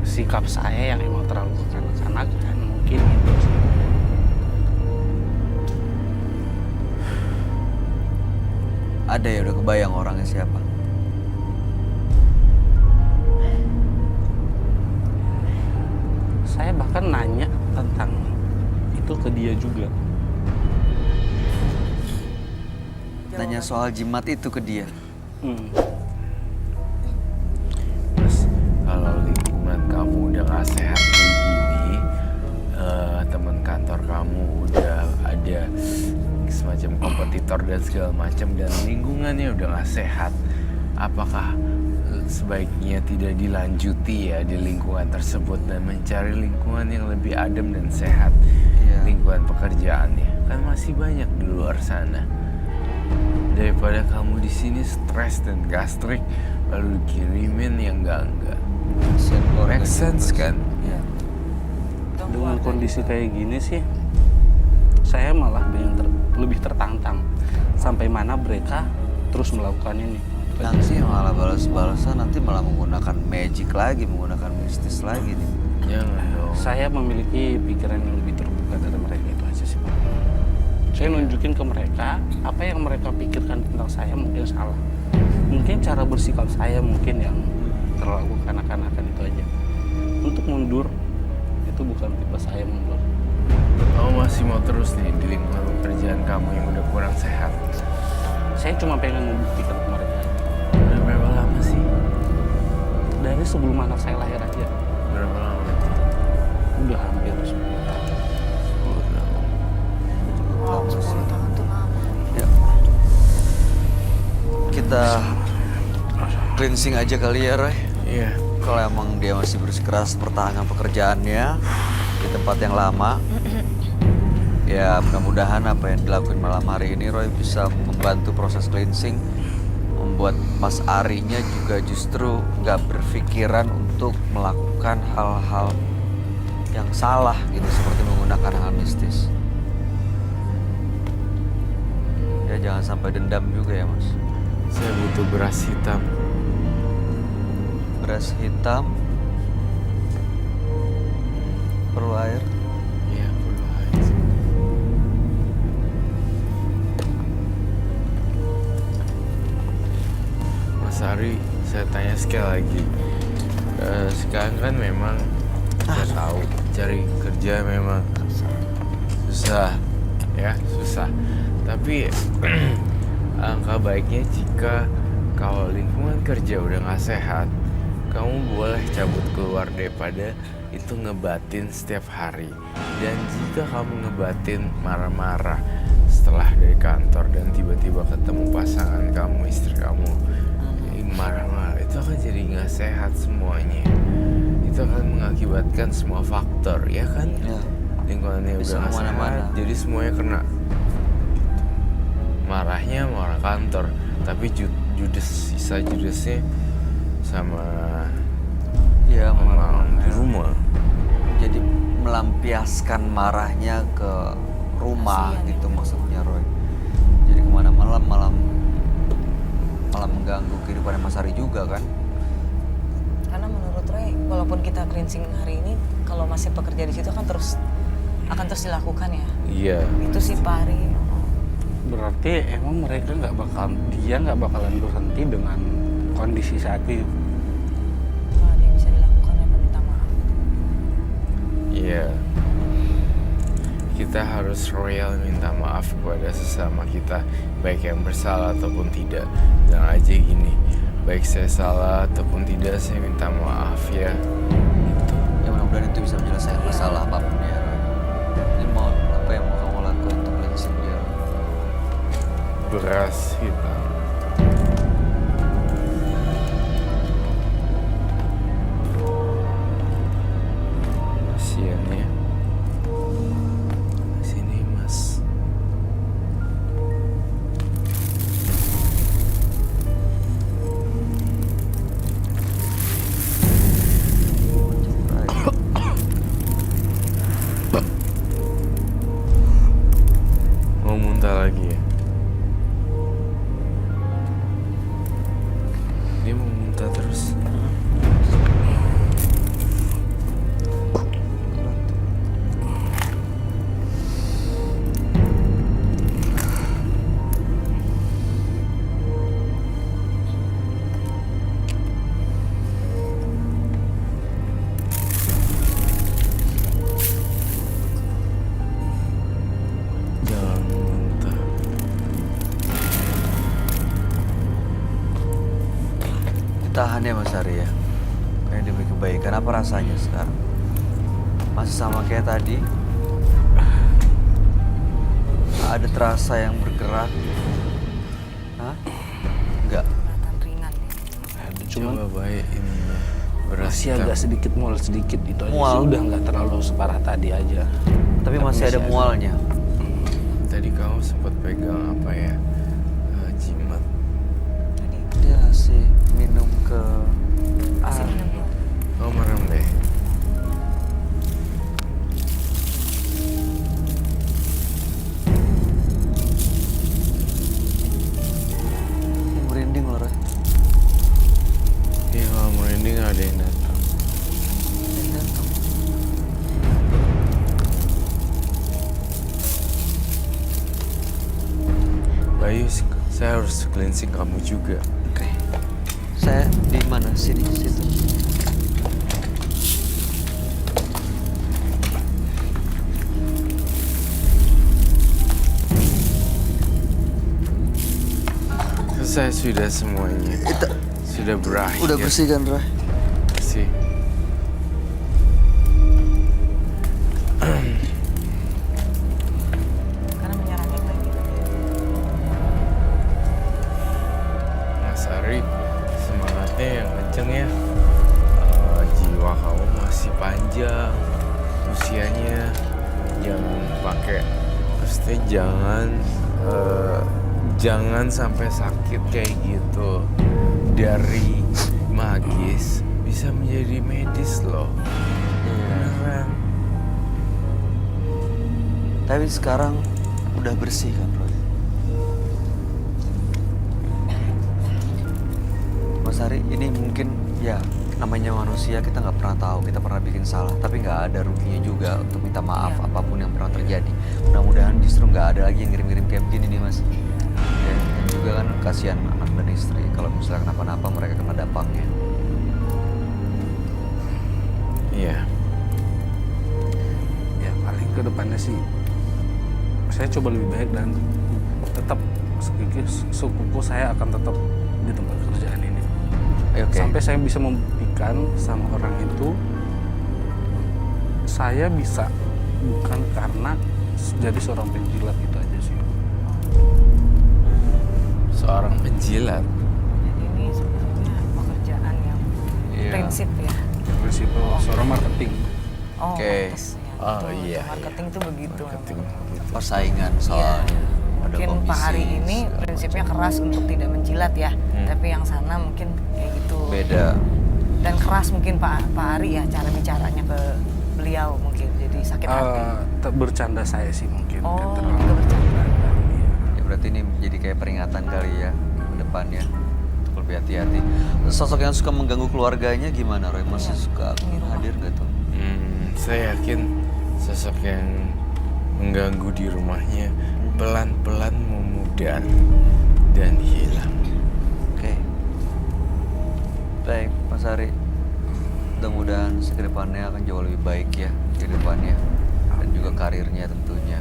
sikap saya yang emang terlalu kekanak-kanakan mungkin itu sih. Ada ya udah kebayang orangnya siapa? Saya bahkan nanya tentang itu ke dia juga. Tanya soal jimat itu ke dia. Mas, kalau lingkungan kamu udah gak sehat kayak gini, teman kantor kamu udah ada semacam kompetitor dan segala macam, dan lingkungannya udah gak sehat, apakah sebaiknya tidak dilanjuti ya di lingkungan tersebut dan mencari lingkungan yang lebih adem dan sehat? Iya. Lingkungan pekerjaannya kan masih banyak di luar sana, daripada kamu di sini stres dan gastrik lalu dikirimin yang enggak. Make sense kan? Iya. Dengan kondisi kayak gini sih, saya malah lebih tertantang sampai mana mereka terus melakukan ini. Nanti malah balas-balasan, nanti malah menggunakan magic lagi, menggunakan mistis lagi nih. Jangan dong. Saya memiliki pikiran yang lebih terbuka dari mereka, itu aja sih Pak. Saya nunjukin ke mereka apa yang mereka pikirkan tentang saya mungkin salah. Mungkin cara bersikap saya mungkin yang terlalu kanak-kanakan, itu aja. Untuk mundur, itu bukan tipe saya mundur. Kamu masih mau terus nih di lingkungan pekerjaan kamu yang udah kurang sehat? Saya cuma pengen membuktikan ke mereka. Udah berapa lama sih? Dari sebelum anak saya lahir aja, Berapa lama? udah hampir 10 tahun. Wow, 10 tahun tuh lama. Ya. Kita cleansing aja kali ya, Roy. Iya. Kalau emang dia masih bersikeras pertahanan pekerjaannya di tempat yang lama, ya mudah-mudahan apa yang dilakuin malam hari ini Roy bisa membantu proses cleansing, membuat Mas Arinya juga justru nggak berpikiran untuk melakukan hal-hal yang salah gitu, seperti menggunakan hal mistis. Ya jangan sampai dendam juga ya Mas. Saya butuh beras hitam. Beras hitam, perlu air. Iya, perlu air. Mas Ari, saya tanya sekali lagi. Sekarang kan memang saya tahu cari kerja memang susah, ya susah. Tapi angka baiknya jika kalau lingkungan kerja udah nggak sehat, kamu boleh cabut keluar daripada itu ngebatin setiap hari. Dan jika kamu ngebatin marah-marah setelah dari kantor dan tiba-tiba ketemu pasangan kamu, istri kamu marah-marah, itu akan jadi nggak sehat semuanya. Itu akan mengakibatkan semua faktor, ya kan? Ya. Lingkungannya Bisa udah nggak sehat, kemana-mana. jadi semuanya kena. Marahnya sama orang kantor, tapi sisa judesnya sama Ya, orang di rumah. jadi melampiaskan marahnya ke rumah Kasian gitu maksudnya Roy. Jadi kemana-mana malam mengganggu kehidupan Mas Ari juga kan. Karena menurut Roy, walaupun kita cleansing hari ini, kalau masih bekerja di situ akan terus dilakukan ya. Iya. Itu sih Pak Ari. Berarti emang mereka dia nggak bakalan berhenti dengan kondisi saat itu. Kalau ada yang bisa dilakukan, ya minta maaf. Iya. Kita harus royal minta maaf kepada sesama kita, baik yang bersalah ataupun tidak. Jangan aja gini, baik saya salah ataupun tidak, saya minta maaf ya. Gitu. Ya mudah-mudahan itu bisa menyelesaikan masalah apapun ya Roy. Ini mau apa yang mau kamu lakukan? rasanya sekarang? Masih sama kayak tadi? Ada terasa yang bergerak? Hah? Enggak. Kelihatan ringan ya. Ada cuman Coba baik ininya. Beras masih hitam. agak sedikit mual sedikit itu aja Mual? sih, udah nggak terlalu separah tadi aja. Tapi masih ada mualnya. Tadi kamu sempat pegang apa ya? Jimat. Tadi Dia ngasih minum ke masih minum dulu. Oh, merem deh. Ini merinding loh, Roy. Iya, kalau merinding ada yang datang. Ini datang. Bayu, saya harus cleansing kamu juga. Oke. Saya di mana? Sini, situ. Selesai sudah semuanya. Sudah berakhir. Udah bersih kan, Roy? Bersih. Karena menyerangnya lagi. Mas Ari, semangatnya yang kenceng ya. Jiwa kamu masih panjang, usianya. Jangan pakai, pasti jangan sampai sakit kayak gitu. Dari magis bisa menjadi medis loh. Beneran. Tapi sekarang udah bersih kan, Roy? Mas Ari, ini mungkin ya namanya manusia, kita nggak pernah tahu, kita pernah bikin salah, tapi nggak ada ruginya juga untuk minta maaf Iya. apapun yang pernah terjadi. Mudah-mudahan justru nggak ada lagi yang ngirim-ngirim kayak begini nih, Mas. Ya, dan juga kan kasihan anak dan istri kalau misalnya kenapa-napa mereka kena dampaknya. Iya. Ya paling ke depannya sih saya coba lebih baik dan tetap sukuku saya akan tetap di tempat kerjaan ini. Oke. Sampai saya bisa membuktikan sama orang itu saya bisa, bukan karena jadi seorang penjilat, itu aja sih. Seorang penjilat. Jadi ini sebenarnya pekerjaan yang Iya. prinsip ya. Prinsip seorang marketing. Oh, Oke. pantes ya. Oh, Betul, iya, marketing tuh begitu. Marketing. Persaingan soalnya. Ada Mungkin Pak komisi, Ari ini segala prinsipnya macam. keras untuk tidak menjilat ya, tapi yang sana mungkin kayak gitu. Beda. Dan keras mungkin Pak Ari ya cara bicaranya ke beliau mungkin jadi sakit hati. Bercanda saya sih mungkin. Oh, kan juga bercanda. Iya. Ya berarti ini jadi kayak peringatan kali ya ke depannya untuk lebih hati-hati. Sosok yang suka mengganggu keluarganya gimana, Roy? Masih Iya, suka di rumah. hadir nggak tuh? Saya yakin sosok yang mengganggu di rumahnya pelan-pelan memudar dan hilang. Oke. Baik, Mas Ari. Mudah-mudahan kedepannya akan jauh lebih baik ya kehidupannya dan juga karirnya tentunya.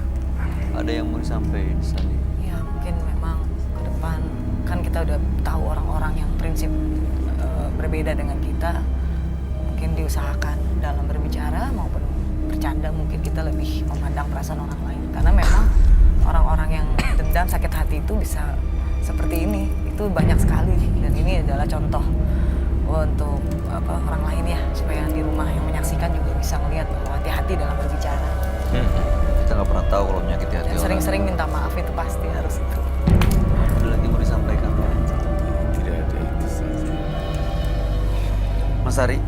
Ada yang mau disampaikan, Sandi? Ya mungkin memang ke depan kan kita udah tahu orang-orang yang prinsip berbeda dengan kita. Mungkin diusahakan dalam berbicara maupun bercanda mungkin kita lebih memandang perasaan orang lain. Karena memang orang-orang yang dendam, sakit hati itu bisa seperti ini. Itu banyak sekali dan ini adalah contoh untuk orang lain ya, supaya di rumah yang menyaksikan juga bisa melihat bahwa hati-hati dalam berbicara. Kita nggak pernah tahu kalau menyakiti hati Dan orang. sering-sering minta maaf itu pasti harus itu. Ada lagi mau disampaikan, Roy? Tidak ada itu saja. Mas Ari,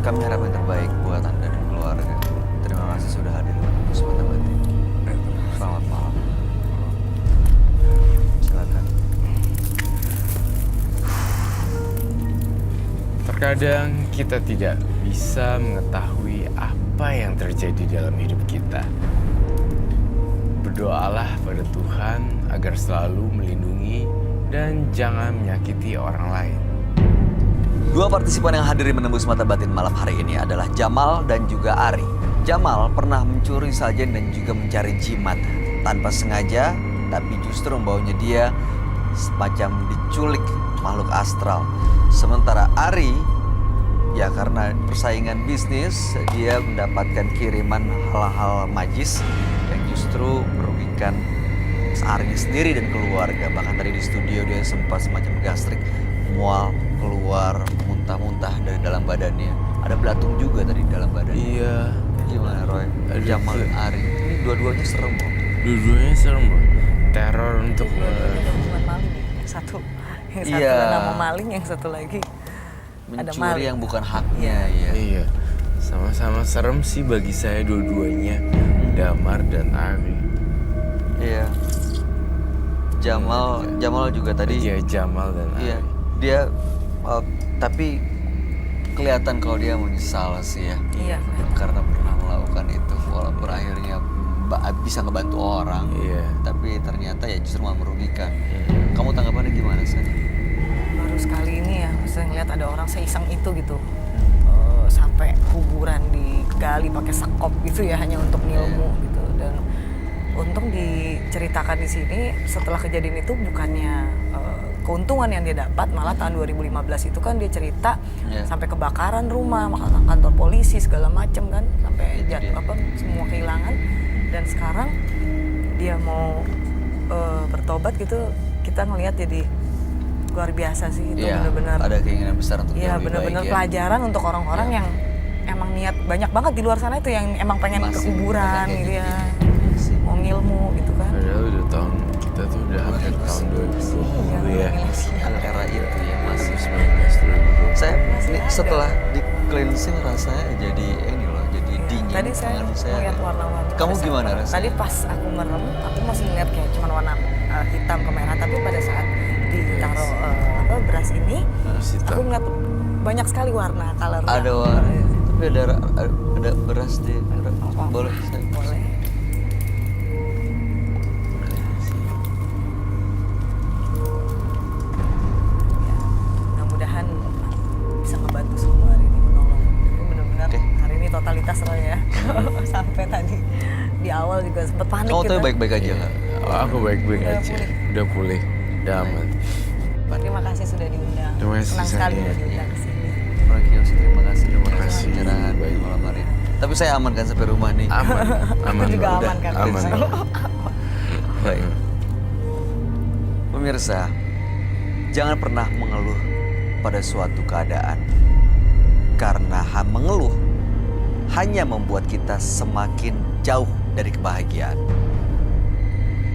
kami harap yang terbaik buat Anda dan keluarga. Terima kasih sudah hadir di Mata Batin. Selamat malam. Silakan. Terkadang kita tidak bisa mengetahui apa yang terjadi dalam hidup kita. Berdoalah pada Tuhan agar selalu melindungi dan jangan menyakiti orang lain. Dua partisipan yang hadir di Menembus Mata Batin malam hari ini adalah Jamal dan juga Ari. Jamal pernah mencuri sajen dan juga mencari jimat tanpa sengaja, tapi justru membawanya dia semacam diculik makhluk astral. Sementara Ari ya karena persaingan bisnis dia mendapatkan kiriman hal-hal magis yang justru merugikan Arini sendiri dan keluarga. Bahkan tadi di studio dia sempat semacam gastrik, mual, keluar muntah-muntah dari dalam badannya. Ada belatung juga tadi di dalam badannya. Iya. Gimana Roy? Jamal dan Ari ini dua-duanya serem loh. Dua-duanya serem, Bro. Teror untuk Dua-duanya ada hubungan maling ya. Yang satu Iya. nama maling, yang satu lagi ada Mencuri maling. yang bukan haknya ya. Iya. Sama-sama serem sih bagi saya dua-duanya. Damar dan Ari. Iya. Jamal juga tadi. Iya, Jamal dan Ari. Iya. Dia tapi kelihatan kalau dia menyesal sih ya. Iya. Karena pernah melakukan itu walaupun akhirnya bisa ngebantu orang. Iya. Tapi ternyata ya justru malah merugikan. Kamu tanggapannya gimana sih? Baru sekali ini ya, saya ngeliat ada orang seiseng itu gitu. Sampai kuburan digali pakai sekop gitu ya, hanya untuk ngilmu gitu. Dan untung diceritakan di sini setelah kejadian itu bukannya keuntungan yang dia dapat, malah tahun 2015 itu kan dia cerita sampai kebakaran rumah, kantor polisi segala macem kan, sampai semua kehilangan. Dan sekarang dia mau bertobat gitu, kita ngelihat jadi luar biasa sih itu. Iya, benar-benar ada keinginan besar untuk iya, yang lebih benar-benar baik ya. pelajaran untuk orang-orang yang emang niat, banyak banget di luar sana itu yang emang pengen ke Masih kuburan kayak gitu ya, gini. Sih. mau ngilmu gitu kan. Padahal udah kita tuh udah hampir tahun 2020 ya. Era itu ya masih 19 2020. saya Masih ini ada. setelah di cleansing rasanya jadi ini loh, jadi dingin. Tadi saya tangan melihat warna-warna. Kamu pada saat- gimana rasanya? Tadi pas aku merem, aku masih ngeliat kayak cuma warna hitam ke merah, tapi pada saat ditaruh beras ini, Terus aku hitam. ngeliat banyak sekali warna, color. Ada warna, tapi ada beras di boleh saya. Boleh. Ya, mudah-mudahan bisa ngebantu semua hari ini, menolong. Tapi benar-benar Oke. hari ini totalitas Roy ya. Sampai tadi di awal juga sempet panik Kamu gitu. tuh baik-baik aja Iya. nggak? Aku baik-baik Udah aja. pulih. Udah pulih. Udah aman. Terima kasih sudah diundang. Terima kasih, Senang sekali saya. sudah diundang ke sini. Roy, terima kasih Terima kasih. pencerahan Baik. malam hari ini. Tapi saya aman kan sampai rumah nih. Aman. Aman. Aku juga Bro. aman kan. Aman. Bro. Baik. Pemirsa, jangan pernah mengeluh pada suatu keadaan. Karena mengeluh hanya membuat kita semakin jauh dari kebahagiaan.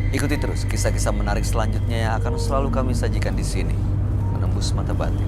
Ikuti terus kisah-kisah menarik selanjutnya yang akan selalu kami sajikan di sini. Menembus mata batin.